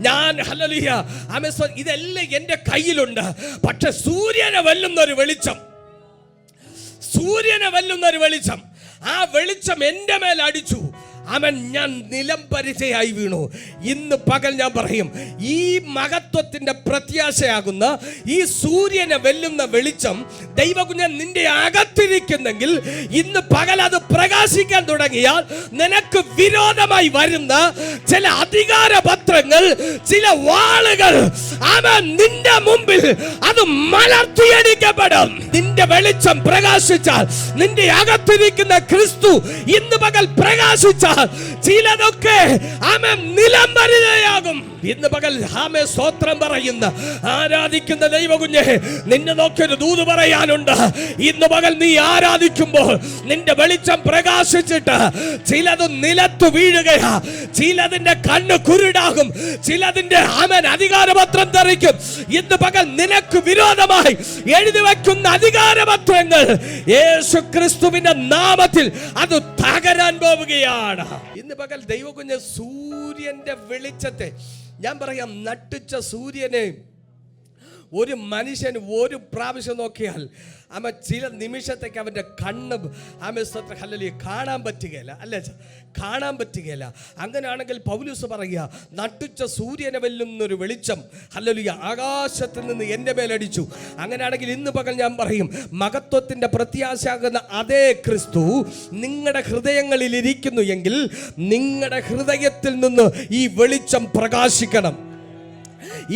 ഞാൻ ഹല്ലേലൂയ ആമേൻ, ഇതെല്ലാം എൻ്റെ കയ്യിലുണ്ട്. പക്ഷെ സൂര്യനെ വെല്ലുന്ന ഒരു വെളിച്ചം, സൂര്യനെ വെല്ലുന്ന ഒരു വെളിച്ചം, ആ വെളിച്ചം എൻ്റെ മേൽ അടിച്ചു. അവൻ ഞാൻ നിലം പരിചയായി വീണു. ഇന്ന് പകൽ ഞാൻ പറയും, ഈ മഹത്വത്തിന്റെ പ്രത്യാശയാകുന്ന ഈ സൂര്യനെ വെല്ലുന്ന വെളിച്ചം ദൈവകുഞ്ഞൻ നിന്റെ അകത്തിരിക്കുന്നെങ്കിൽ ഇന്ന് പകൽ അത് പ്രകാശിക്കാൻ തുടങ്ങിയാൽ നിനക്ക് വിരോധമായി വരുന്ന ചില അധികാരപത്രങ്ങൾ, ചില വാളുകൾ അവൻ നിന്റെ മുമ്പിൽ അത് മലർത്തിയടിക്കപ്പെടും. നിന്റെ വെളിച്ചം പ്രകാശിച്ചാൽ, നിന്റെ അകത്തിരിക്കുന്ന ക്രിസ്തു ഇന്ന് പകൽ പ്രകാശിച്ചാൽ ചിലതൊക്കെ ആമേൻ നിലം പരിചയാകും. ഇന്ന് പകൽ ആമേൻ സ്തോത്രം പറയുന്ന ആരാധിക്കുന്ന ദൈവകുഞ്ഞേ, നിന്നെ നോക്കിയൊരു ദൂത് പറയാനുണ്ട്. ഇന്ന് പകൽ നീ ആരാധിക്കുമ്പോൾ നിന്റെ വെളിച്ചം പ്രകാശിച്ചിട്ട് ചിലത് നിലത്ത് വീഴുകയാ, ചിലതിന്റെ കണ്ണ് കുരുടാകും, ചിലതിന്റെ ആമേൻ അധികാരപത്രം തെറിക്കും. ഇന്ന് പകൽ നിനക്ക് വിരോധമായി എഴുതി വയ്ക്കുന്ന അധികാരപത്രങ്ങൾ യേശു ക്രിസ്തുവിന്റെ നാമത്തിൽ അത് തകരാൻ പോവുകയാണ്. ഇന്ന് പകൽ ദൈവകുഞ്ഞ് സൂര്യന്റെ വെളിച്ചത്തെ, ഞാൻ പറയാം, നട്ടുച്ച സൂര്യനെ ഒരു മനുഷ്യൻ ഒരു പ്രാവശ്യം നോക്കിയാൽ ആമ ചില നിമിഷത്തേക്ക് അവൻ്റെ കണ്ണ് ഹല്ലേലൂയ കാണാൻ പറ്റുകയില്ല, അല്ലേ? കാണാൻ പറ്റുകയില്ല. അങ്ങനെയാണെങ്കിൽ പൗലോസ് പറയുക, നട്ടുച്ച സൂര്യനെ വെല്ലുന്നൊരു വെളിച്ചം ഹല്ലേലൂയ ആകാശത്തിൽ നിന്ന് എൻ്റെ മേലടിച്ചു. അങ്ങനെയാണെങ്കിൽ ഇന്ന് പകൽ ഞാൻ പറയും, മഹത്വത്തിൻ്റെ പ്രത്യാശയാകുന്ന അതേ ക്രിസ്തു നിങ്ങളുടെ ഹൃദയങ്ങളിൽ ഇരിക്കുന്നു എങ്കിൽ നിങ്ങളുടെ ഹൃദയത്തിൽ നിന്ന് ഈ വെളിച്ചം പ്രകാശിക്കണം.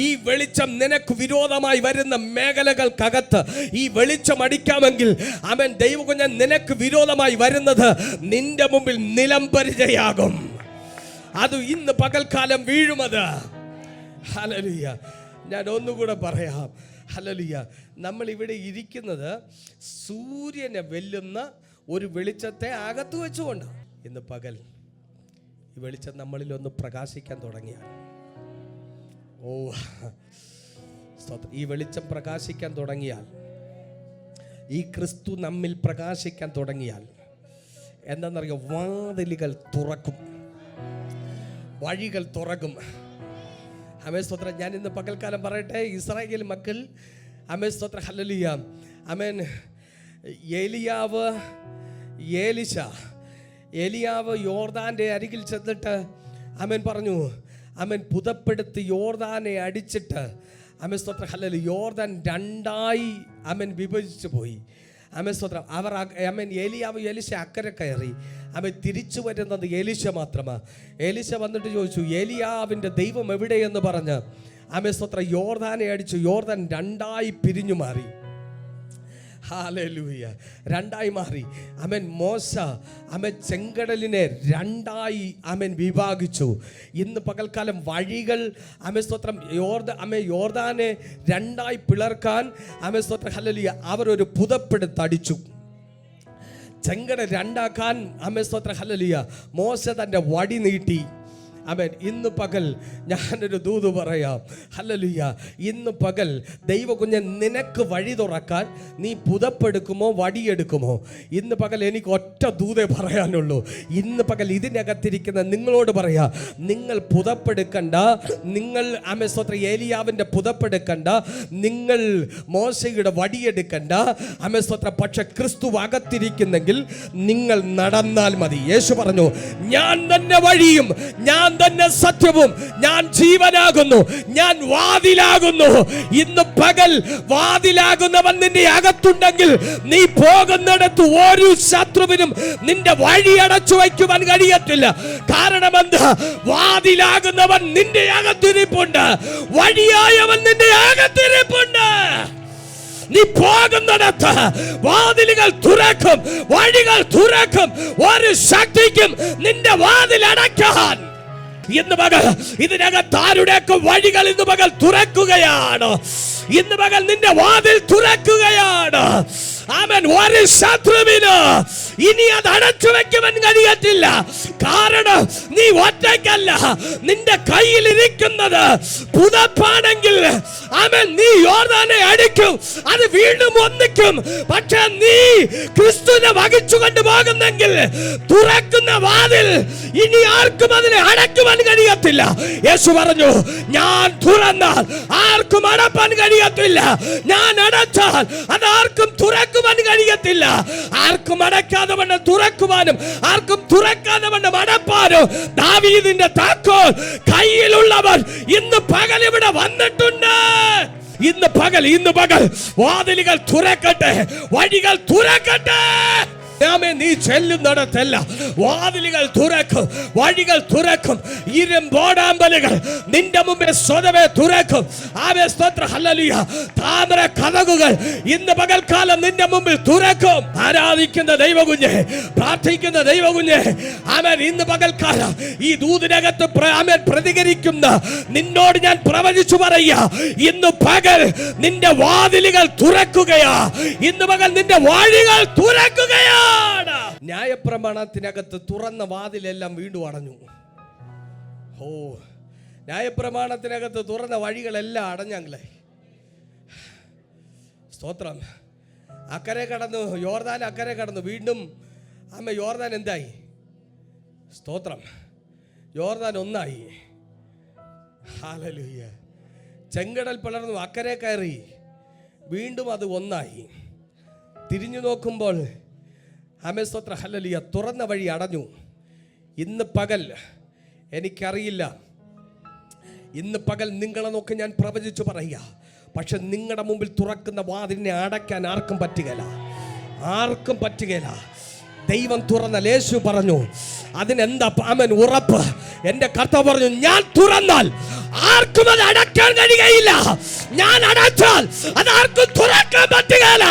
ഈ വെളിച്ചം നിനക്ക് വിരോധമായി വരുന്ന മേഖലകൾക്കകത്ത് ഈ വെളിച്ചം അടിക്കാമെങ്കിൽ അവൻ ദൈവകുഞ്ഞൻ നിനക്ക് വിരോധമായി വരുന്നത് നിന്റെ മുമ്പിൽ നിലം പരിചയാകും. അത് ഇന്ന് പകൽക്കാലം വീഴുമത്. ഹല്ലേലൂയ. ഞാൻ ഒന്നുകൂടെ പറയാം, ഹല്ലേലൂയ. നമ്മൾ ഇവിടെ ഇരിക്കുന്നത് സൂര്യനെ വെല്ലുന്ന ഒരു വെളിച്ചത്തെ അകത്ത് വെച്ചുകൊണ്ടാണ്. ഇന്ന് പകൽ ഈ വെളിച്ചം നമ്മളിൽ ഒന്ന് പ്രകാശിക്കാൻ തുടങ്ങിയാൽ, ഓ ഈ വെളിച്ചം പ്രകാശിക്കാൻ തുടങ്ങിയാൽ, ഈ ക്രിസ്തു നമ്മിൽ പ്രകാശിക്കാൻ തുടങ്ങിയാൽ എന്താണെന്നറിയോ, വാതിലുകൾ തുറക്കും, വഴികൾ തുറക്കും. ആമേൻ സ്തോത്രം. ഞാൻ ഇന്ന് പകൽക്കാലം പറയട്ടെ, ഇസ്രായേൽ മക്കൾ ആമേൻ സ്തോത്രം ഹല്ലേലൂയ ആമേൻ, ഏലിയാവ് യോർദാന്റെ അരികിൽ ചെന്നിട്ട് ആമേൻ പറഞ്ഞു, ആമേൻ പുതപ്പെടുത്ത് യോർദാനെ അടിച്ചിട്ട് ആമേൻ സ്തോത്രം ഹല്ലേലൂയ യോർദാൻ രണ്ടായി ആമേൻ വിഭജിച്ചു പോയി. ആമേൻ സ്തോത്രം. അവർ ആമേൻ ഏലിയാവ് എലീശ അക്കരെ കയറി. ആമേൻ തിരിച്ചു വരുന്നത് എലീശ മാത്രമാണ്. എലീശ വന്നിട്ട് ചോദിച്ചു, ഏലിയാവിൻ്റെ ദൈവം എവിടെയെന്ന് പറഞ്ഞ് ആമേൻ സ്തോത്രം യോർദാനെ അടിച്ചു. യോർദാൻ രണ്ടായി പിരിഞ്ഞു മാറി. ഹല്ലേലൂയ. രണ്ടായി മാറി. ആമേൻ മോശ ആമേൻ ചെങ്കടലിനെ രണ്ടായി ആമേൻ വിഭാഗിച്ചു. ഇന്ന് പകൽക്കാലം വഴികൾ ആമേൻ സ്തോത്രം യോർദാനെ രണ്ടായി പിളർക്കാൻ ആമേൻ സ്തോത്രം ഹല്ലേലൂയ അവർ ഒരു പുതപ്പെടുത്തടിച്ചു. ചെങ്കടൽ രണ്ടാക്കാൻ ആമേൻ സ്തോത്രം ഹല്ലേലൂയ മോശ തൻ്റെ വടി നീട്ടി. ആമേൻ. ഇന്ന് പകൽ ഞാനൊരു ദൂത് പറയാം, ഹല്ലേലൂയ. ഇന്ന് പകൽ ദൈവകുഞ്ഞൻ നിനക്ക് വഴി തുറക്കാൻ നീ പുതപ്പെടുക്കുമോ വടിയെടുക്കുമോ? ഇന്ന് പകൽ എനിക്ക് ഒറ്റ ദൂതേ പറയാനുള്ളൂ. ഇന്ന് പകൽ ഇതിനകത്തിരിക്കുന്ന നിങ്ങളോട് പറയാ, നിങ്ങൾ പുതപ്പെടുക്കണ്ട, നിങ്ങൾ ആമേൻ സ്തോത്രം ഏലിയാവിൻ്റെ പുതപ്പെടുക്കണ്ട, നിങ്ങൾ മോശയുടെ വടിയെടുക്കണ്ട ആമേൻ സ്തോത്രം. പക്ഷെ ക്രിസ്തു അകത്തിരിക്കുന്നെങ്കിൽ നിങ്ങൾ നടന്നാൽ മതി. യേശു പറഞ്ഞു, ഞാൻ തന്നെ വഴിയും ഞാൻ തന്നെ സത്യവും ഞാൻ ജീവനാകുന്നു, ഞാൻ വാതിലാകുന്നു. ഇന്ന് പകൽ വാതിലാകുന്നവൻ നിന്റെ അകത്തുണ്ടെങ്കിൽ നീ പോകുന്നിടത്ത് ഒരു ശത്രുവിനും നിന്റെ വഴി അടച്ചു വയ്ക്കുവാൻ കഴിയത്തില്ല. കാരണം എന്താ? വാതിലാകുന്നവൻ നിന്റെ അകത്തിരിപ്പുണ്ട്, വഴിയായവൻ നിന്റെ അകത്തിരിപ്പുണ്ട്. നീ പോകുന്നിടത്ത് വാതിലുകൾ തുറക്കും, വഴികൾ തുറക്കും. ഒരു ശക്തിക്കും നിന്റെ വാതിൽ അടയ്ക്കാൻ ഇന്ന് പകൽ ഇതിനകത്ത് ആരുടെയൊക്കെ വഴികൾ ഇന്ന് പകൽ തുറക്കുകയാണ്. ഇന്ന് പകൽ നിന്റെ വാതിൽ തുറക്കുകയാണ്. ആമേൻ. ഒരു ശത്രുവിന് ഇനി അത് അടച്ചു വെക്കുവാൻ കഴിയത്തില്ല. കാരണം നീ ഒറ്റയ്ക്കല്ല. നിന്റെ കയ്യിൽ ഇരിക്കുന്നത് പുതപ്പാണെങ്കിൽ അവൻ നീ യോർദാനെ അടിക്കും, അത് വീണ്ടും ഒന്നിക്കും. പക്ഷെ നീ ക്രിസ്തുവിനെ വഹിച്ചു കൊണ്ടുപോകുന്നെങ്കിൽ തുറക്കുന്ന വാതിൽ ഇനി ആർക്കും അതിനെ അടയ്ക്കുവാൻ കഴിയത്തില്ല. യേശു പറഞ്ഞു, ഞാൻ തുറന്നാൽ ആർക്കും അടപ്പാൻ കഴിയത്തില്ല, ഞാൻ അടച്ചാൽ അത് ആർക്കും തുറക്കുവാൻ കഴിയത്തില്ല. ആർക്കും അടയ്ക്കാതെ വണ്ണം തുറക്കുവാനും ആർക്കും തുറക്കാതെ വണ്ണം അടപ്പാനും ദാവീദിന്റെ താക്കോൽ കയ്യിലുള്ളവർ ഇന്ന് പകൽ ഇവിടെ വന്നിട്ടുണ്ട്. ഇന്ന് പകൽ വാതിലുകൾ തുറക്കട്ടെ, വഴികൾ തുറക്കട്ടെ. നീ ചെല്ലുന്നിടത്തല്ല വാതിലുകൾ തുറക്കും, വഴികൾ തുറക്കും, ഇരുമ്പോടാമ്പലുകൾ നിന്റെ മുമ്പിൽ സ്വതവേ തുറക്കും. ഹല്ലേലൂയ. താമര കതകുകൾ ഇന്ന് പകൽക്കാലം നിന്റെ മുമ്പിൽ തുറക്കും. ആരാധിക്കുന്ന ദൈവകുഞ്ഞെ, പ്രാർത്ഥിക്കുന്ന ദൈവകുഞ്ഞെ, അവൻ ഇന്ന് പകൽക്കാലം ഈ ദൂതിനകത്ത് അവൻ പ്രതികരിക്കുന്ന നിന്നോട് ഞാൻ പ്രവചിച്ചു പറയുക, ഇന്ന് പകൽ നിന്റെ വാതിലുകൾ തുറക്കുകയാ, ഇന്ന് പകൽ നിന്റെ വഴികൾ തുറക്കുകയാ. ന്യായപ്രമാണത്തിനകത്ത് തുറന്ന വാതിലെല്ലാം വീണ്ടും അടഞ്ഞു. ന്യായപ്രമാണത്തിനകത്ത് തുറന്ന വഴികളെല്ലാം അടഞ്ഞങ്ങളെ. സ്തോത്രം. അക്കരെ കടന്നു, യോർദാൻ അക്കരെ കടന്നു, വീണ്ടും യോർദാൻ എന്തായി? സ്തോത്രം. യോർദാൻ ഒന്നായി. ഹല്ലേലൂയ. ചെങ്കടൽ പിളർന്നു, അക്കരെ കയറി, വീണ്ടും അത് ഒന്നായി. തിരിഞ്ഞു നോക്കുമ്പോൾ സ്തോത്ര ഹല്ലേലൂയ, തുറന്ന വഴി അടഞ്ഞു. ഇന്ന് പകൽ എനിക്കറിയില്ല, ഇന്ന് പകൽ നിങ്ങളെ നോക്കി ഞാൻ പ്രവചിച്ചു പറയുക, പക്ഷെ നിങ്ങളുടെ മുമ്പിൽ തുറക്കുന്ന വാതിലിനെ അടയ്ക്കാൻ ആർക്കും പറ്റുകയില്ല, ആർക്കും പറ്റുകയില്ല. ദൈവം തുറന്നാൽ, യേശു പറഞ്ഞു, അതിനെന്താ അവൻ ഉറപ്പ്? എന്റെ കർത്താവ് പറഞ്ഞു, ഞാൻ തുറന്നാൽ ആർക്കും അത് അടയ്ക്കാൻ കഴിയുകയില്ല, ഞാൻ അടച്ചാൽ അത് ആർക്കും തുറക്കാൻ പറ്റുകയില്ല.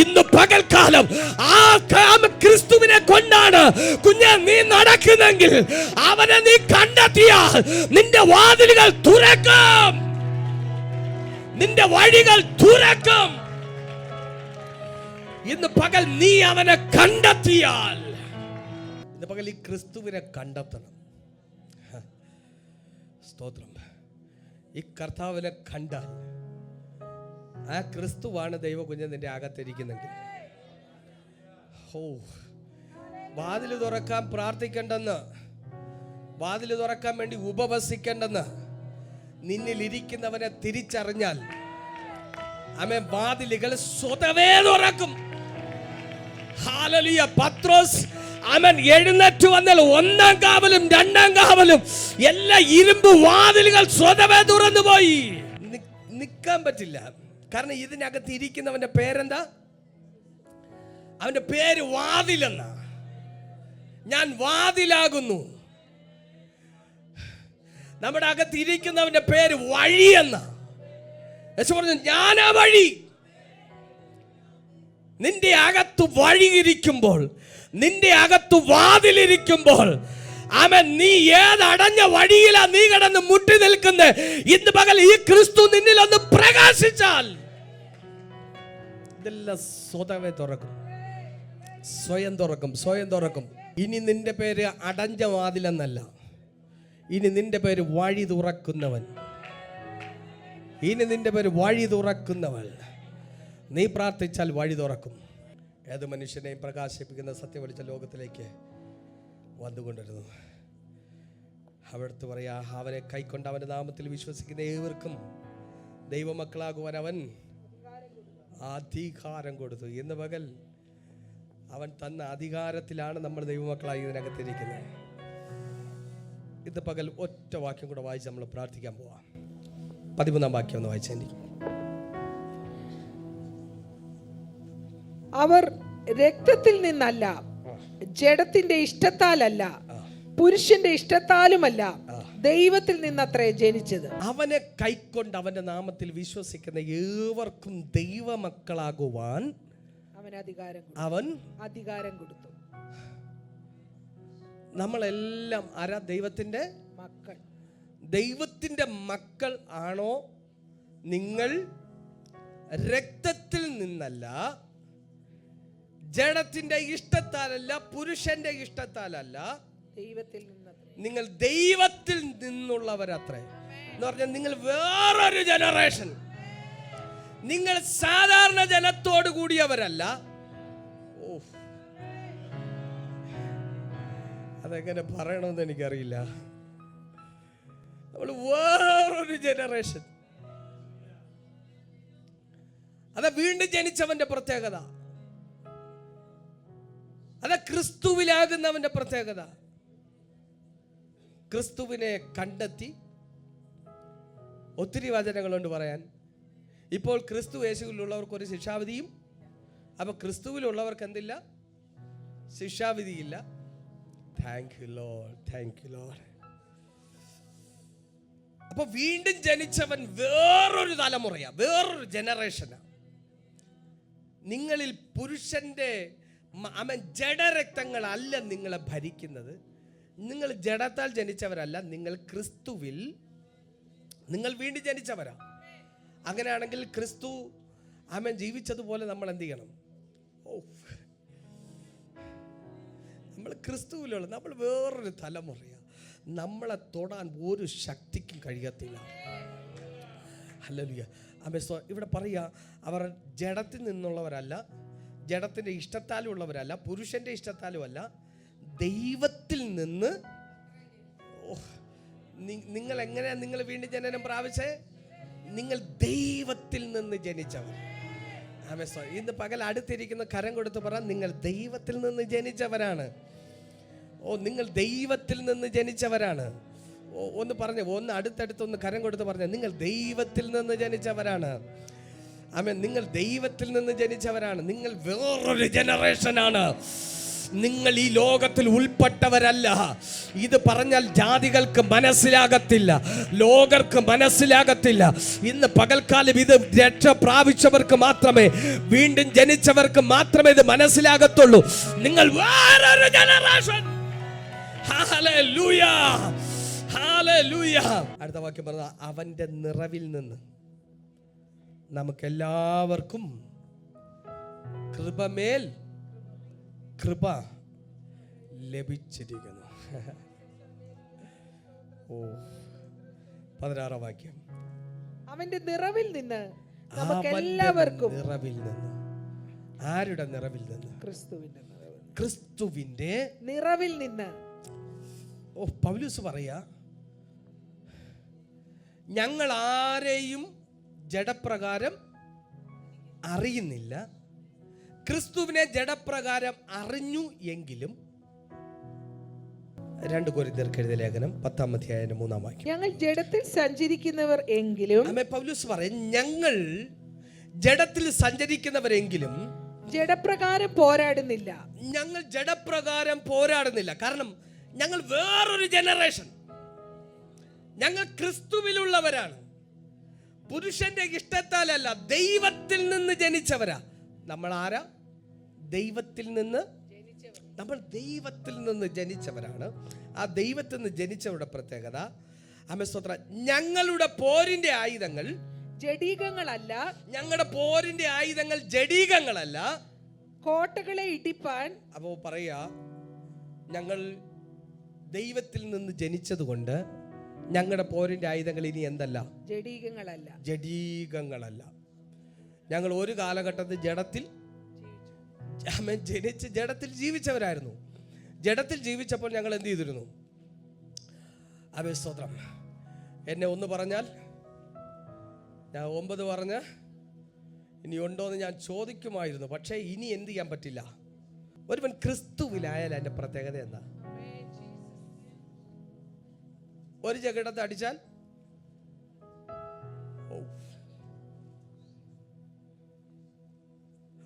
ഇന്ന് പകൽക്കാലം ആ ക്രിസ്തുവിനെ കൊണ്ടാണ് കുഞ്ഞെ നീ നടക്കുന്നെങ്കിൽ അവനെ നീ കണ്ടെത്തിയാൽ നിന്റെ വാതിലുകൾ തുറക്കും, നിന്റെ വഴികൾ തുറക്കും. ഇന്ന് പകൽ നീ അവനെ കണ്ടെത്തിയാൽ, ഇന്ന് പകൽ ഈ ക്രിസ്തുവിനെ കണ്ടെത്തണം. സ്തോത്രം. ഈ കർത്താവിനെ കണ്ടാൽ ആ ക്രിസ്തുവാണ് ദൈവ കുഞ്ഞ് നിന്റെ അകത്തിരിക്കുന്നെങ്കിൽ, വാതിൽ തുറക്കാൻ പ്രാർത്ഥിക്കേണ്ടെന്ന്, വാതിൽ തുറക്കാൻ വേണ്ടി ഉപവസിക്കേണ്ടെന്ന് നിന്നിൽ ഇരിക്കുന്നവനെ തിരിച്ചറിഞ്ഞാൽ അവൻ വാതിലുകൾ സ്വതവേ തുറക്കും. ഹല്ലേലൂയ. പത്രോസ് അവൻ എഴുന്നേറ്റ് വന്നാൽ ഒന്നാം കാവലും രണ്ടാം കാവലും എല്ലാ ഇരുമ്പ് വാതിലുകൾ സ്വതവേ തുറന്നു പോയി. നിൽക്കാൻ പറ്റില്ല. കാരണം ഇതിനകത്ത് ഇരിക്കുന്നവന്റെ പേരെന്താ? അവന്റെ പേര് വാതിലെന്നാ. ഞാൻ വാതിലാകുന്നു. നമ്മുടെ അകത്ത് ഇരിക്കുന്നവന്റെ പേര് വഴി എന്ന. യേശു പറഞ്ഞു, ഞാനാ വഴി. നിന്റെ അകത്ത് വഴി ഇരിക്കുമ്പോൾ, നിന്റെ അകത്ത് വാതിലിരിക്കുമ്പോൾ, അവൻ നീ ഏതടഞ്ഞ വഴിയിലാ നീ കിടന്ന് മുട്ടി നിൽക്കുന്നത്, ഇന്ന് പകൽ ഈ ക്രിസ്തു നിന്നിൽ ഒന്ന് പ്രകാശിച്ചാൽ ഇതെല്ലാം സ്വതവേ തുറക്കും, സ്വയം തുറക്കും, സ്വയം തുറക്കും. ഇനി നിന്റെ പേര് അടഞ്ഞ വാതിലെന്നല്ല, ഇനി നിന്റെ പേര് വഴി തുറക്കുന്നവൻ. ഇനി നിന്റെ പേര് വഴി തുറക്കുന്നവൻ. നീ പ്രാർത്ഥിച്ചാൽ വഴി തുറക്കും. ഏത് മനുഷ്യനെയും പ്രകാശിപ്പിക്കുന്ന സത്യവെളിച്ച ലോകത്തിലേക്ക് വന്നുകൊണ്ടിരുന്നു. അവിടുത്തെ പറയാ, അവനെ കൈക്കൊണ്ട് അവൻ്റെ നാമത്തിൽ വിശ്വസിക്കുന്ന ഏവർക്കും ദൈവമക്കളാകുവാൻ അവൻ അധികാരം കൊടുത്തു. ഇന്ന് പകൽ അവൻ തന്ന അധികാരത്തിലാണ് നമ്മൾ ദൈവമക്കളായി ഇതിനകത്തിരിക്കുന്നത്. ഇന്ന് പകൽ ഒറ്റ വാക്യം കൂടെ വായിച്ച് നമ്മൾ പ്രാർത്ഥിക്കാൻ പോവാം. 13-ാം വാക്യം ഒന്ന് വായിച്ചേ. അവർ രക്തത്തിൽ നിന്നല്ല, ജഡത്തിന്റെ ഇഷ്ടത്താലല്ല, പുരുഷന്റെ ഇഷ്ടത്താലുമല്ല, ദൈവത്തിൽ നിന്നത്രേ ജനിച്ചത്. അവനെ കൈക്കൊണ്ട് അവന്റെ നാമത്തിൽ വിശ്വസിക്കുന്ന ഏവർക്കും ദൈവമക്കളാകുവാൻ അവൻ അധികാരം കൊടുത്തു. നമ്മളെല്ലാം ആരാ? ദൈവത്തിന്റെ മക്കൾ. ദൈവത്തിന്റെ മക്കൾ ആണോ നിങ്ങൾ? രക്തത്തിൽ നിന്നല്ല, ജഡത്തിന്റെ ഇഷ്ടത്താലല്ല, പുരുഷന്റെ ഇഷ്ടത്താലല്ല, ദൈവത്തിൽ നിന്നത്രേ. നിങ്ങൾ ദൈവത്തിൽ നിന്നുള്ളവരത്രേ. എന്ന് പറഞ്ഞാൽ നിങ്ങൾ വേറൊരു ജനറേഷൻ, നിങ്ങൾ സാധാരണ ജനത്തോട് കൂടിയവരല്ല. അതെങ്ങനെ പറയണമെന്ന് എനിക്കറിയില്ല. നമ്മൾ വേറൊരു ജനറേഷൻ. അതാ വീണ്ടും ജനിച്ചവന്റെ പ്രത്യേകത, അതാ ക്രിസ്തുവിലാകുന്നവന്റെ പ്രത്യേകത. ക്രിസ്തുവിനെ കണ്ടെത്തി. ഒത്തിരി വചനങ്ങളുണ്ട് പറയാൻ. ഇപ്പോൾ ക്രിസ്തു യേശുവിലുള്ളവർക്ക് ഒരു ശിക്ഷാവിധിയും, അപ്പൊ ക്രിസ്തുവിലുള്ളവർക്ക് എന്തില്ല? ശിക്ഷാവിധിയില്ല. Thank you Lord, thank you lord. അപ്പൊ വീണ്ടും ജനിച്ചവൻ വേറൊരു തലമുറയാ, വേറൊരു ജനറേഷനാ. നിങ്ങളിൽ പുരുഷന്റെ ജഡരക്തങ്ങളല്ല നിങ്ങളെ ഭരിക്കുന്നത്. നിങ്ങൾ ജഡത്താൽ ജനിച്ചവരല്ല, നിങ്ങൾ ക്രിസ്തുവിൽ, നിങ്ങൾ വീണ്ടും ജനിച്ചവരാ. അങ്ങനെയാണെങ്കിൽ ക്രിസ്തു ജീവിച്ചതുപോലെ നമ്മൾ എന്ത് ചെയ്യണം? നമ്മൾ ക്രിസ്തുവിലുള്ള, നമ്മൾ വേറൊരു തലമുറയാ. നമ്മളെ തൊടാൻ ഒരു ശക്തിക്കും കഴിയത്തില്ല. ഹല്ലേലൂയ. ഇവിടെ പറയുക, അവർ ജഡത്തിൽ നിന്നുള്ളവരല്ല, ജഡത്തിൻ്റെ ഇഷ്ടത്താലും ഉള്ളവരല്ല, പുരുഷന്റെ ഇഷ്ടത്താലും അല്ല, ദൈവത്തിൽ നിന്ന്. നിങ്ങൾ എങ്ങനെയാ നിങ്ങൾ വീണ്ടും ജനനം പ്രാപിച്ചേ? നിങ്ങൾ ദൈവത്തിൽ നിന്ന് ജനിച്ചവർ. ഇന്ന് പകൽ അടുത്തിരിക്കുന്ന കരം കൊടുത്ത് പറ, നിങ്ങൾ ദൈവത്തിൽ നിന്ന് ജനിച്ചവരാണ്. നിങ്ങൾ ദൈവത്തിൽ നിന്ന് ജനിച്ചവരാണ്. ഒന്ന് പറഞ്ഞു, ഒന്ന് അടുത്തടുത്തൊന്ന് കരം കൊടുത്ത് പറഞ്ഞ, നിങ്ങൾ ദൈവത്തിൽ നിന്ന് ജനിച്ചവരാണ്. നിങ്ങൾ ദൈവത്തിൽ നിന്ന് ജനിച്ചവരാണ്. നിങ്ങൾ വേറൊരു ജനറേഷനാണ്. നിങ്ങൾ ഈ ലോകത്തിൽ ഉൾപ്പെട്ടവരല്ല. ഇത് പറഞ്ഞാൽ ജാതികൾക്ക് മനസ്സിലാകത്തില്ല, ലോകർക്ക് മനസ്സിലാകത്തില്ല. ഇന്ന് പകൽക്കാലം ഇത് രക്ഷ പ്രാപിച്ചവർക്ക് മാത്രമേ, വീണ്ടും ജനിച്ചവർക്ക് മാത്രമേ ഇത് മനസ്സിലാകത്തുള്ളൂ. നിങ്ങൾ വേറൊരു ജനറേഷൻ. Hallelujah, hallelujah. അടുത്ത വാക്യം പറഞ്ഞ, അവന്റെ നിറവിൽ നിന്ന് നമുക്കെല്ലാവർക്കും കൃപമേൽ കൃപ ലഭിച്ചിരിക്കുന്നു. 16 വാക്യം. അവന്റെ നിറവിൽ നിന്ന് നമുക്കെല്ലാവർക്കും. നിറവിൽ നിന്ന്. ആരുടെ നിറവിൽ നിന്ന്? ക്രിസ്തുവിന്റെ. ക്രിസ്തുവിന്റെ നിറവിൽ നിന്ന്. പൗലോസ് പറയാ, ഞങ്ങൾ ആരെയും ജഡപ്രകാരം അറിയുന്നില്ല, ക്രിസ്തുവിനെ ജഡപ്രകാരം അറിഞ്ഞു എങ്കിലും. 2 കൊരിന്ത്യർക്ക് എഴുതിയ ലേഖനം 10-ാം അധ്യായം 3-ാം വാക്യം. ഞങ്ങൾ ജഡത്തിൽ സഞ്ചരിക്കുന്നവർ എങ്കിലും. പൗലോസ് പറയും, ഞങ്ങൾ ജഡത്തിൽ സഞ്ചരിക്കുന്നവരെങ്കിലും ജഡപ്രകാരം പോരാടുന്നില്ല. ഞങ്ങൾ ജഡപ്രകാരം പോരാടുന്നില്ല. കാരണം ഞങ്ങൾ വേറൊരു ജനറേഷൻ, ഞങ്ങൾ ക്രിസ്തുവിലുള്ളവരാണ്. പുരുഷന്റെ ഇഷ്ടത്താലല്ല, ദൈവത്തിൽ നിന്ന് ജനിച്ചവരാ. നമ്മൾ ആരാ? ദൈവത്തിൽ നിന്ന്. നമ്മൾ ദൈവത്തിൽ നിന്ന് ജനിച്ചവരാണ്. ആ ദൈവത്തിൽ നിന്ന് ജനിച്ചവരുടെ പ്രത്യേകത, ഞങ്ങളുടെ പോരിന്റെ ആയുധങ്ങൾ ജഡീകങ്ങളല്ല. ഞങ്ങളുടെ പോരിന്റെ ആയുധങ്ങൾ ജഡീകങ്ങളല്ല, കോട്ടകളെ ഇടിപ്പാൻ. അപ്പോ പറയാ, ഞങ്ങൾ ദൈവത്തിൽ നിന്ന് ജനിച്ചതുകൊണ്ട് ഞങ്ങളുടെ പോരിന്റെ ആയുധങ്ങൾ ഇനി എന്തല്ല? ജഡീകങ്ങളല്ല. ജഡീകങ്ങളല്ല. ഞങ്ങൾ ഒരു കാലഘട്ടത്തിൽ ജഡത്തിൽ ജനിച്ച് ജഡത്തിൽ ജീവിച്ചവരായിരുന്നു. ജഡത്തിൽ ജീവിച്ചപ്പോൾ ഞങ്ങൾ എന്ത് ചെയ്തിരുന്നു? സ്തോത്രം. എന്നെ 1 പറഞ്ഞാൽ ഞാൻ 9 പറഞ്ഞ് ഇനി ഉണ്ടോയെന്ന് ഞാൻ ചോദിക്കുമായിരുന്നു. പക്ഷേ ഇനി എന്ത് ചെയ്യാൻ പറ്റില്ല. ഒരുവൻ ക്രിസ്തുവിലായാൽ അതിൻ്റെ പ്രത്യേകത എന്താ? ഒരു ജഗടത്ത് അടിച്ചാൽ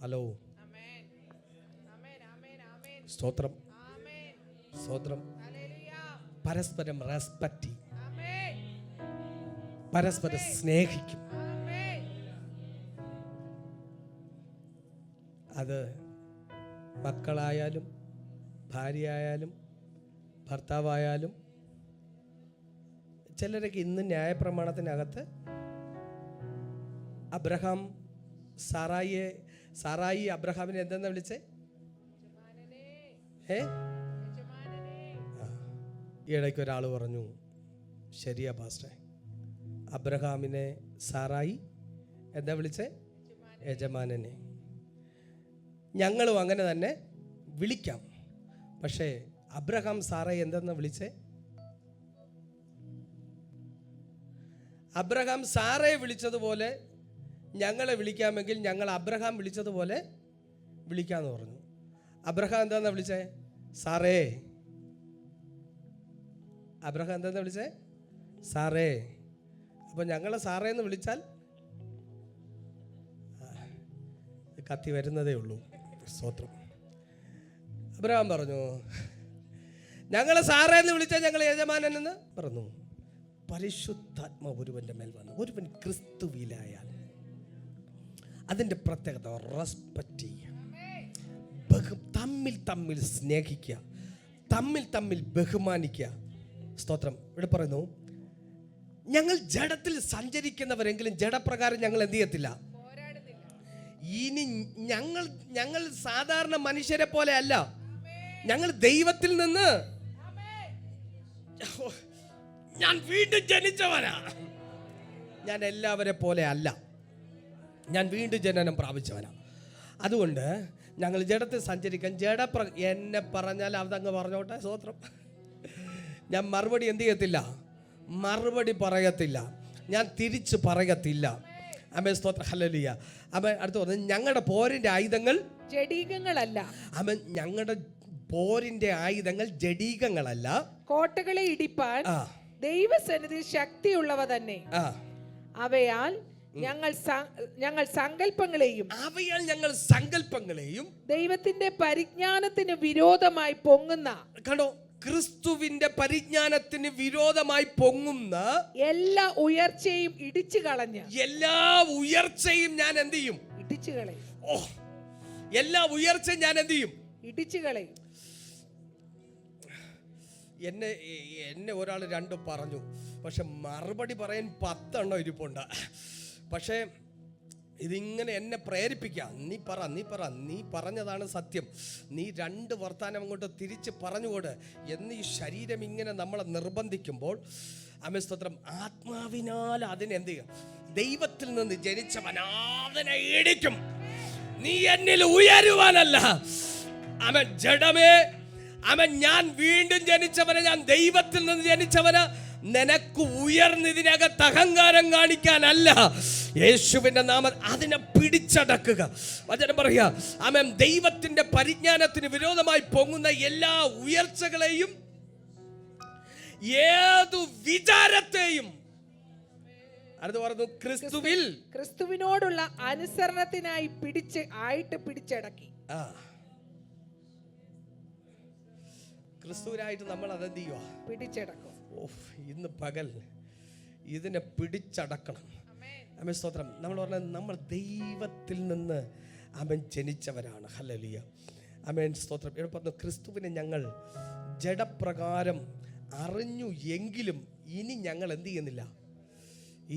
ഹലോ, സ്തോത്രം, സ്തോത്രം. പരസ്പരം റെസ്പെക്റ്റ്, പരസ്പരം സ്നേഹിക്കും. അത് മക്കളായാലും ഭാര്യയായാലും ഭർത്താവായാലും. ചിലരൊക്കെ ഇന്ന് ന്യായപ്രമാണത്തിനകത്ത് അബ്രഹാം സാറായി അബ്രഹാമിനെ എന്തെന്നാ വിളിച്ചേ? ഈ ഇടയ്ക്ക് ഒരാൾ പറഞ്ഞു, ശരിയാ പാസ്റ്ററെ, അബ്രഹാമിനെ സാറായി എന്താ വിളിച്ചേ? യജമാനനെ. ഞങ്ങളും അങ്ങനെ തന്നെ വിളിക്കാം. പക്ഷേ അബ്രഹാം സാറായി എന്തെന്നാ വിളിച്ചേ? അബ്രഹാം സാറയെ വിളിച്ചതുപോലെ ഞങ്ങളെ വിളിക്കാമെങ്കിൽ ഞങ്ങൾ അബ്രഹാം വിളിച്ചതുപോലെ വിളിക്കാമെന്ന് പറഞ്ഞു. അബ്രഹാം എന്താന്നാ വിളിച്ചേ? സാറേ. അബ്രഹാം എന്താ വിളിച്ചേ? സാറേ. അപ്പോൾ ഞങ്ങളെ സാറേ എന്ന് വിളിച്ചാൽ കത്തി വരുന്നതേ ഉള്ളൂ. സ്തോത്രം. അബ്രഹാം പറഞ്ഞു, ഞങ്ങളെ സാറേ എന്ന് വിളിച്ചാൽ ഞങ്ങൾ യജമാനൻ എന്ന് പറഞ്ഞു. പരിശുദ്ധാത്മാവ് ഒരുവന്റെ മേൽ വന്നു. ഒരുവൻ ക്രിസ്തുവിലായാൽ അതിൻ്റെ പ്രത്യേകത റെസ്പെക്റ്റ് ചെയ്യുക, തമ്മിൽ തമ്മിൽ സ്നേഹിക്കുക, തമ്മിൽ തമ്മിൽ ബഹുമാനിക്കുക. സ്തോത്രം. ഇവിടെ പറയുന്നു, ഞങ്ങൾ ജഡത്തിൽ സഞ്ചരിക്കുന്നവരെങ്കിലും ജഡപ്രകാരം ഞങ്ങൾ എന്ത് ചെയ്യത്തില്ല. ഇനി ഞങ്ങൾ സാധാരണ മനുഷ്യരെ പോലെ അല്ല, ഞങ്ങൾ ദൈവത്തിൽ നിന്ന് ഞാൻ വീണ്ടും ജനിച്ചവനാ. ഞാൻ എല്ലാവരെ പോലെ അല്ല, ഞാൻ വീണ്ടും ജനനം പ്രാപിച്ചവനാ. അതുകൊണ്ട് ഞങ്ങൾ ജഡത്തിൽ സഞ്ചരിക്കാൻ എന്നെ പറഞ്ഞാൽ അതങ്ങ് പറഞ്ഞോട്ടെ. സ്തോത്രം. ഞാൻ മറുപടി എന്ത് ചെയ്യത്തില്ല, മറുപടി പറയത്തില്ല, ഞാൻ തിരിച്ച് പറയത്തില്ല. അമ്മേ സ്തോത്രം. ഹല്ലേലൂയ. അമ്മ അടുത്ത് പറഞ്ഞു, ഞങ്ങളുടെ പോരിന്റെ ആയുധങ്ങൾ ജഡീകങ്ങളല്ല. അമ്മ ഞങ്ങളുടെ പോരിന്റെ ആയുധങ്ങൾ ജഡീകങ്ങളല്ല, കോട്ടകളെ ഇടിപ്പാൻ ദൈവസന്നിധി ശക്തിയുള്ളവ തന്നെ. അവയാൽ ഞങ്ങൾ സങ്കല്പങ്ങളെയും ദൈവത്തിന്റെ പരിജ്ഞാനത്തിന് വിരോധമായി പൊങ്ങുന്ന, കണ്ടോ, ക്രിസ്തുവിന്റെ പരിജ്ഞാനത്തിന് വിരോധമായി പൊങ്ങുന്ന എല്ലാ ഉയർച്ചയും ഇടിച്ചു കളഞ്ഞ്, എല്ലാ ഉയർച്ചയും ഞാൻ എന്ത് ചെയ്യും? ഇടിച്ചു കളയും. എല്ലാ ഉയർച്ചയും ഞാൻ എന്ത് ചെയ്യും? ഇടിച്ചു കളയും. എന്നെ ഒരാൾ 2 പറഞ്ഞു, പക്ഷെ മറുപടി പറയാൻ 10 ഇരിപ്പുണ്ട്. പക്ഷേ ഇതിങ്ങനെ എന്നെ പ്രേരിപ്പിക്കാം. നീ പറ, നീ പറഞ്ഞതാണ് സത്യം, നീ 2 വർത്താനം അങ്ങോട്ട് തിരിച്ച് പറഞ്ഞുകൊട് എന്ന് ഈ ശരീരം ഇങ്ങനെ നമ്മളെ നിർബന്ധിക്കുമ്പോൾ, ആമേൻ സ്തോത്രം, ആത്മാവിനാൽ അതിനെന്ത് ചെയ്യും? ദൈവത്തിൽ നിന്ന് ജനിച്ചവനാതിനെ ഇടിക്കും. നീ എന്നിൽ ഉയരുവാനല്ല. ആമേൻ. ജഡമേ, ആമേൻ, ഞാൻ വീണ്ടും ജനിച്ചവന്, ഞാൻ ദൈവത്തിൽ നിന്ന് ജനിച്ചവന്. നിനക്ക് ഉയർന്നതിനകത്ത് അഹങ്കാരം കാണിക്കാനല്ല, യേശുവിന്റെ നാമം അതിനെ പിടിച്ചടക്കുക. വചനം പറയുക, ആമേൻ, ദൈവത്തിന്റെ പരിജ്ഞാനത്തിന് വിരോധമായി പൊങ്ങുന്ന എല്ലാ ഉയർച്ചകളെയും ഏതു വിചാരത്തെയും, അടുത്ത് പറഞ്ഞു, ക്രിസ്തുവിനോടുള്ള അനുസരണത്തിനായി പിടിച്ചടക്കി. ക്രിസ്തുവിനായിട്ട് നമ്മൾ അതെന്ത് ചെയ്യുക? പിടിച്ചടക്കും. ഇന്ന് പകൽ ഇതിനെ പിടിച്ചടക്കണം. ആമേൻ സ്തോത്രം. നമ്മൾ പറഞ്ഞാൽ നമ്മൾ ദൈവത്തിൽ നിന്ന് ആമേൻ ജനിച്ചവരാണ്. ഹല്ലേലൂയ. ആമേൻ സ്തോത്രം. ഇവിടെ പറഞ്ഞു, ക്രിസ്തുവിനെ ഞങ്ങൾ ജഡപ്രകാരം അറിഞ്ഞു എങ്കിലും ഇനി ഞങ്ങൾ എന്ത് ചെയ്യുന്നില്ല,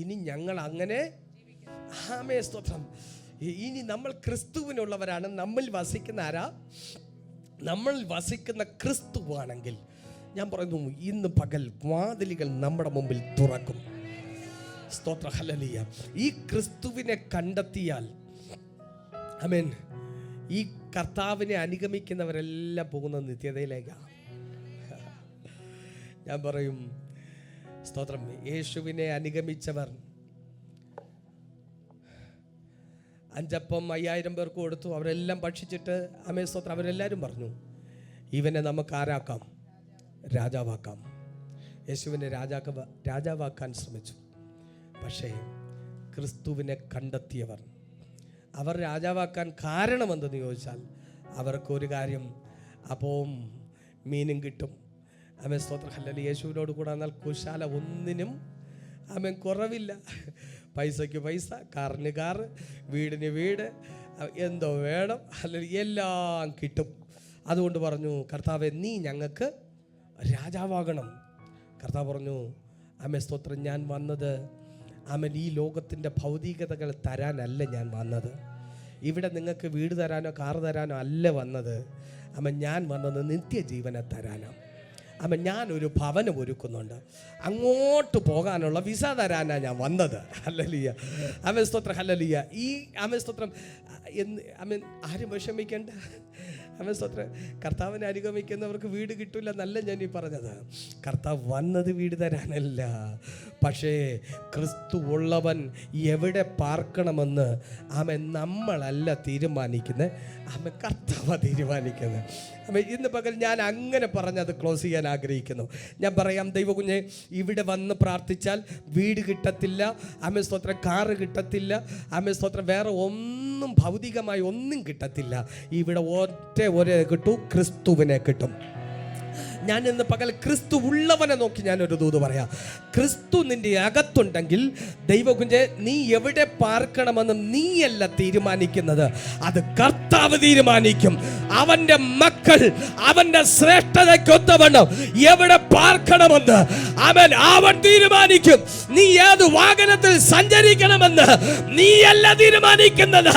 ഇനി ഞങ്ങൾ അങ്ങനെ. ആമേൻ സ്തോത്രം. ഇനി നമ്മൾ ക്രിസ്തുവിനുള്ളവരാണ്. നമ്മിൽ വസിക്കുന്ന ആരാ? നമ്മൾ വസിക്കുന്ന ക്രിസ്തുവാണെങ്കിൽ ഞാൻ പറയുന്നു, ഇന്ന് പകൽ വാതിലുകൾ നമ്മുടെ മുമ്പിൽ തുറക്കും. സ്തോത്ര. ഹല്ലേലൂയ. ഈ ക്രിസ്തുവിനെ കണ്ടെത്തിയാൽ, ആമേൻ, ഈ കർത്താവിനെ അനുഗമിക്കുന്നവരെല്ലാം പോകുന്ന നിത്യതയിലേക്കാണ്. ഞാൻ പറയും, സ്തോത്രം, യേശുവിനെ അനുഗമിച്ചവർ 5 അപ്പം 5000 പേർക്ക് കൊടുത്തു. അവരെല്ലാം ഭക്ഷിച്ചിട്ട്, ആമേൻ സ്തോത്രം, അവരെല്ലാവരും പറഞ്ഞു, ഇവനെ നമുക്ക് ആരാക്കാം? രാജാവാക്കാം. യേശുവിനെ രാജാവാക്കാൻ ശ്രമിച്ചു. പക്ഷേ ക്രിസ്തുവിനെ കണ്ടെത്തിയവർ, അവർ രാജാവാക്കാൻ കാരണമെന്തെന്ന് ചോദിച്ചാൽ, അവർക്കൊരു കാര്യം, അപ്പവും മീനും കിട്ടും. ആമേൻ സ്തോത്രം. ഹല്ലേലൂയ. യേശുവിനോട് കൂടെ എന്നാൽ കുശാല ഒന്നിനും ആമേൻ കുറവില്ല. പൈസയ്ക്ക് പൈസ, കാറിന് കാറ്, വീടിന് വീട്, എന്തോ വേണം, അല്ലെങ്കിൽ എല്ലാം കിട്ടും. അതുകൊണ്ട് പറഞ്ഞു, കർത്താവേ, നീ ഞങ്ങൾക്ക് രാജാവാകണം. കർത്താവ് പറഞ്ഞു, ആമേൻ സ്തോത്രം, ഞാൻ വന്നത് ആമേൻ ഈ ലോകത്തിൻ്റെ ഭൗതികതകൾ തരാനല്ല ഞാൻ വന്നത്. ഇവിടെ നിങ്ങൾക്ക് വീട് തരാനോ കാറ് തരാനോ അല്ല വന്നത്. ആമേൻ, ഞാൻ വന്നത് നിത്യജീവനെ തരാനാണ്. ആമേൻ, ഞാനൊരു ഭവനം ഒരുക്കുന്നുണ്ട്. അങ്ങോട്ട് പോകാനുള്ള വിസ തരാനാണ് ഞാൻ വന്നത്. ഹല്ലേലൂയ, ആമേൻ, സ്തോത്രം. ഹല്ലേലൂയ. ഈ ആമേൻ, സ്തോത്രം. ആമേൻ, ആരും വിഷമിക്കേണ്ട. ആമേൻ, സ്തോത്രം. കർത്താവിനെ അനുഗമിക്കുന്നവർക്ക് വീട് കിട്ടില്ല എന്നല്ല ഞാൻ ഈ പറഞ്ഞത്. കർത്താവ് വന്നത് വീട് തരാനല്ല, പക്ഷേ ക്രിസ്തു ഉള്ളവൻ എവിടെ പാർക്കണമെന്ന് ആമേൻ നമ്മളല്ല തീരുമാനിക്കുന്നത്, ആമേൻ കർത്താവ് തീരുമാനിക്കുന്നത്. ആമേൻ, ഇന്ന് പകൽ ഞാൻ അങ്ങനെ പറഞ്ഞത് ക്ലോസ് ചെയ്യാൻ ആഗ്രഹിക്കുന്നു. ഞാൻ പറയാം, ദൈവകുഞ്ഞെ, ഇവിടെ വന്ന് പ്രാർത്ഥിച്ചാൽ വീട് കിട്ടത്തില്ല, ആമേൻ, സ്തോത്രം, കാറ് കിട്ടത്തില്ല, ആമേൻ, സ്തോത്രം, വേറെ ഒന്നും ഭൗതികമായി ഒന്നും കിട്ടത്തില്ല. ഇവിടെ ഒരേ കിട്ടൂ, ക്രിസ്തുവിനെ കിട്ടും. ഞാൻ ഇന്ന് പകൽ ക്രിസ്തു ഉള്ളവനെ നോക്കി ഞാനൊരു ദൂത് പറയാം. ക്രിസ്തു നിന്റെ അകത്തുണ്ടെങ്കിൽ ദൈവകുഞ്ഞെ, നീ എവിടെ പാർക്കണമെന്ന് നീയല്ല തീരുമാനിക്കുന്നത്, അത് കർത്താവ് തീരുമാനിക്കും. അവന്റെ മക്കൾ അവന്റെ ശ്രേഷ്ഠതയ്ക്കൊത്തവണ്ണം എവിടെ പാർക്കണമെന്ന് അവൻ തീരുമാനിക്കും. നീ ഏത് വാഹനത്തിൽ സഞ്ചരിക്കണമെന്ന് നീയല്ല തീരുമാനിക്കുന്നത്,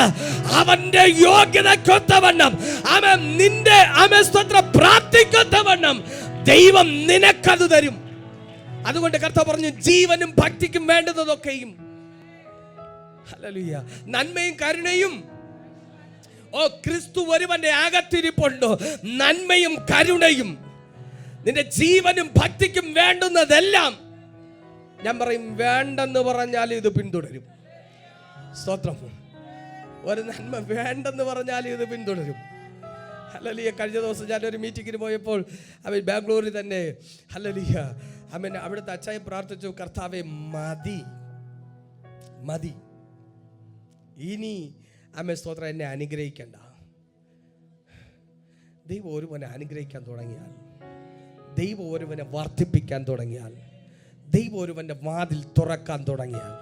അവന്റെ യോഗ്യതയ്ക്കൊത്തവണ്ണം നിന്റെ പ്രാർത്ഥിക്കൊത്തവണ്ണം ദൈവം നിനക്കത് തരും. അതുകൊണ്ട് കർത്താവ് പറഞ്ഞു, ജീവനും ഭക്തിക്കും വേണ്ടതൊക്കെയും, ഹല്ലേലൂയ, നന്മയും കരുണയും. ക്രിസ്തു ഒരുവന്റെ അകത്തിരിപ്പുണ്ടോ, നന്മയും കരുണയും. നിന്റെ ജീവനും ഭക്തിക്കും വേണ്ടുന്നതെല്ലാം, ഞാൻ പറയും, വേണ്ടെന്ന് പറഞ്ഞാൽ ഇത് പിന്തുടരും. സ്തോത്രം. ഒരു നന്മ വേണ്ടെന്ന് പറഞ്ഞാൽ ഇത് പിന്തുടരും. ഹല്ലേലൂയ. കഴിഞ്ഞ ദിവസം ഞാനൊരു മീറ്റിങ്ങിന് പോയപ്പോൾ ബാംഗ്ലൂരിൽ തന്നെ, ഹല്ലേലൂയ, അവിടുത്തെ അച്ചായി പ്രാർത്ഥിച്ചു, കർത്താവേ, മതി മതി, ഇനി സ്തോത്രം എന്നെ അനുഗ്രഹിക്കണ്ട. ദൈവം ഒരുവനെ അനുഗ്രഹിക്കാൻ തുടങ്ങിയാൽ, ദൈവം ഒരുവനെ വർദ്ധിപ്പിക്കാൻ തുടങ്ങിയാൽ, ദൈവം ഒരുവൻ്റെ വാതിൽ തുറക്കാൻ തുടങ്ങിയാൽ,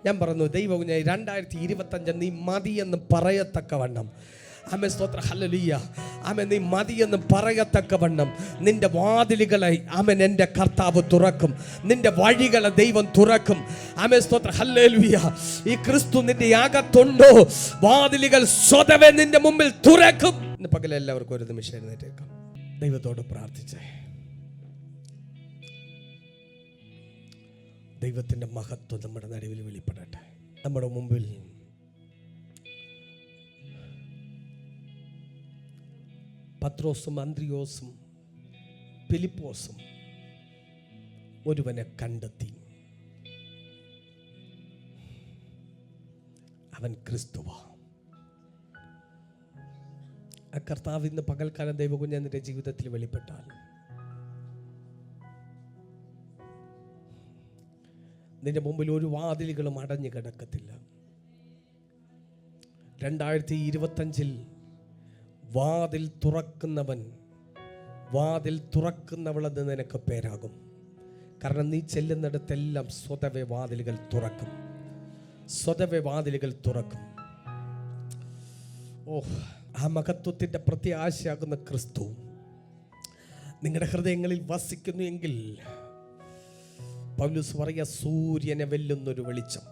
ഞാൻ പറഞ്ഞു, ദൈവം 2025 നീ മതി എന്ന് പറയത്തക്കവണ്ണം, ആമേൻ, സ്തോത്രം, ഹല്ലേലൂയ, ആമേൻ, നീ മതിയെന്ന് പറയത്തക്കവണ്ണം നിന്റെ വാതിലുകളെ ആമേൻ എൻ്റെ കർത്താവ് തുറക്കും. നിന്റെ വഴികളെ ദൈവം തുറക്കും. ആമേൻ, സ്തോത്രം, ഹല്ലേലൂയ. ഈ ക്രിസ്തു നിന്റെ അകത്തുണ്ടോ, വാതിലുകൾ സ്വതവേ നിന്റെ മുമ്പിൽ തുറക്കും. ഇന്ന് പകൽ എല്ലാവർക്കും ഒരു നിമിഷം എഴുന്നേറ്റേക്കാം, ദൈവത്തോട് പ്രാർത്ഥിച്ചേ. ദൈവത്തിൻ്റെ മഹത്വം നമ്മുടെ നടുവിൽ വെളിപ്പെടട്ടെ. നമ്മുടെ മുമ്പിൽ പത്രോസും അന്ത്രിയോസും ഫിലിപ്പോസും ഒരുവനെ കണ്ടെത്തി. അവൻ ക്രിസ്തുവാ. ആ കർത്താവ് ഇന്ന് പകൽക്കാലം ദൈവകുഞ്ഞ് നിന്റെ ജീവിതത്തിൽ വെളിപ്പെട്ടാൽ, നിന്റെ മുമ്പിൽ ഒരു വാതിലുകളും അടഞ്ഞു കിടക്കത്തില്ല. 2025 വാതിൽ തുറക്കുന്നവൻ, വാതിൽ തുറക്കുന്നവളെന്ന് നിനക്ക് പേരാകും. കാരണം നീ ചെല്ലുന്നിടത്തെല്ലാം സ്വതവേ വാതിലുകൾ തുറക്കും, സ്വതവേ വാതിലുകൾ തുറക്കും. ആ മഹത്വത്തിൻ്റെ പ്രത്യാശയാകുന്ന ക്രിസ്തു നിങ്ങളുടെ ഹൃദയങ്ങളിൽ വസിക്കുന്നു എങ്കിൽ, പൗലോസ് പറയുക, സൂര്യനെ വെല്ലുന്നൊരു വെളിച്ചം.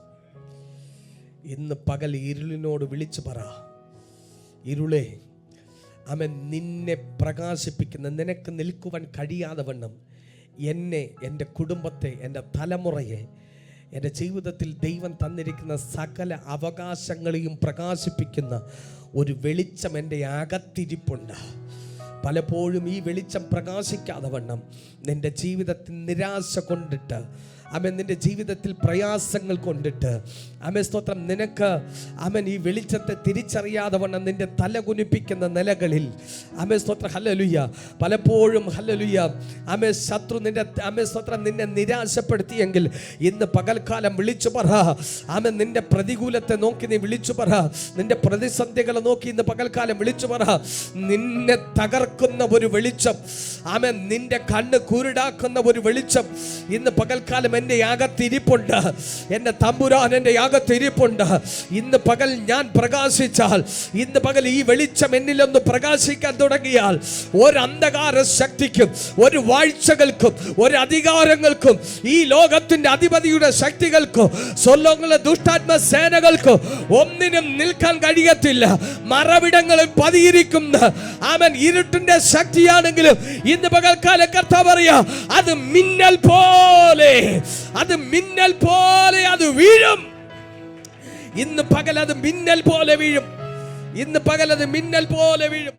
ഇന്ന് പകൽ ഇരുളിനോട് വിളിച്ചു പറ, ഇരുളേ, അവൻ നിന്നെ പ്രകാശിപ്പിക്കുന്ന, നിനക്ക് നിൽക്കുവാൻ കഴിയാതെ വണ്ണം എന്നെ, എൻ്റെ കുടുംബത്തെ, എൻ്റെ തലമുറയെ, എൻ്റെ ജീവിതത്തിൽ ദൈവം തന്നിരിക്കുന്ന സകല അവകാശങ്ങളെയും പ്രകാശിപ്പിക്കുന്ന ഒരു വെളിച്ചം എൻ്റെ അകത്തിരിപ്പുണ്ട്. പലപ്പോഴും ഈ വെളിച്ചം പ്രകാശിക്കാതെ വണ്ണം നിൻ്റെ ജീവിതത്തിൽ നിരാശ കൊണ്ടിട്ട്, അവൻ നിൻ്റെ ജീവിതത്തിൽ പ്രയാസങ്ങൾ കൊണ്ടിട്ട്, അവൻ സ്തോത്രം, നിനക്ക് അവൻ ഈ വെളിച്ചത്തെ തിരിച്ചറിയാതെ വണ്ണം നിൻ്റെ തല കുനിപ്പിക്കുന്ന നിലകളിൽ, അവൻ സ്തോത്രം, ഹല്ലേലൂയ, പലപ്പോഴും, ഹല്ലേലൂയ, അവൻ ശത്രു നിൻ്റെ, അവൻ സ്തോത്രം, നിന്നെ നിരാശപ്പെടുത്തിയെങ്കിൽ ഇന്ന് പകൽക്കാലം വിളിച്ചു പറ. അവൻ നിൻ്റെ പ്രതികൂലത്തെ നോക്കി നീ വിളിച്ചു പറ, നിൻ്റെ പ്രതിസന്ധികളെ നോക്കി ഇന്ന് പകൽക്കാലം വിളിച്ചു പറ. നിന്നെ തകർക്കുന്ന ഒരു വെളിച്ചം, അവൻ നിൻ്റെ കണ്ണ് കുരുടാക്കുന്ന ഒരു വെളിച്ചം ഇന്ന് പകൽക്കാലം എൻ്റെ അകത്തിരിപ്പുണ്ട്. എൻ്റെ തമ്പുരാൻ എൻ്റെ അകത്തിരിപ്പുണ്ട്. ഇന്ന് പകൽ ഞാൻ പ്രകാശിച്ചാൽ, ഇന്ന് പകൽ ഈ വെളിച്ചം എന്നിലൊന്ന് പ്രകാശിക്കാൻ തുടങ്ങിയാൽ, ഒരു അന്ധകാര ശക്തിക്കും ഒരു വാഴ്ചകൾക്കും ഒരു അധികാരങ്ങൾക്കും ഈ ലോകത്തിന്റെ അധിപതിയുടെ ശക്തികൾക്കും സ്വലോകങ്ങളിലെ ദുഷ്ടാത്മ സേനകൾക്കും ഒന്നിനും നിൽക്കാൻ കഴിയത്തില്ല. മറവിടങ്ങളിൽ പതിയിരിക്കുന്ന അവൻ ഇരുട്ടിന്റെ ശക്തിയാണെങ്കിലും ഇന്ന് പകൽക്കാലം കർത്താവ് പറയാ, അത് മിന്നൽ പോലെ, അത് മിന്നൽ പോലെ അത് വീഴും. ഇന്ന് പകൽ അത് മിന്നൽ പോലെ വീഴും. ഇന്ന് പകൽ അത് മിന്നൽ പോലെ വീഴും.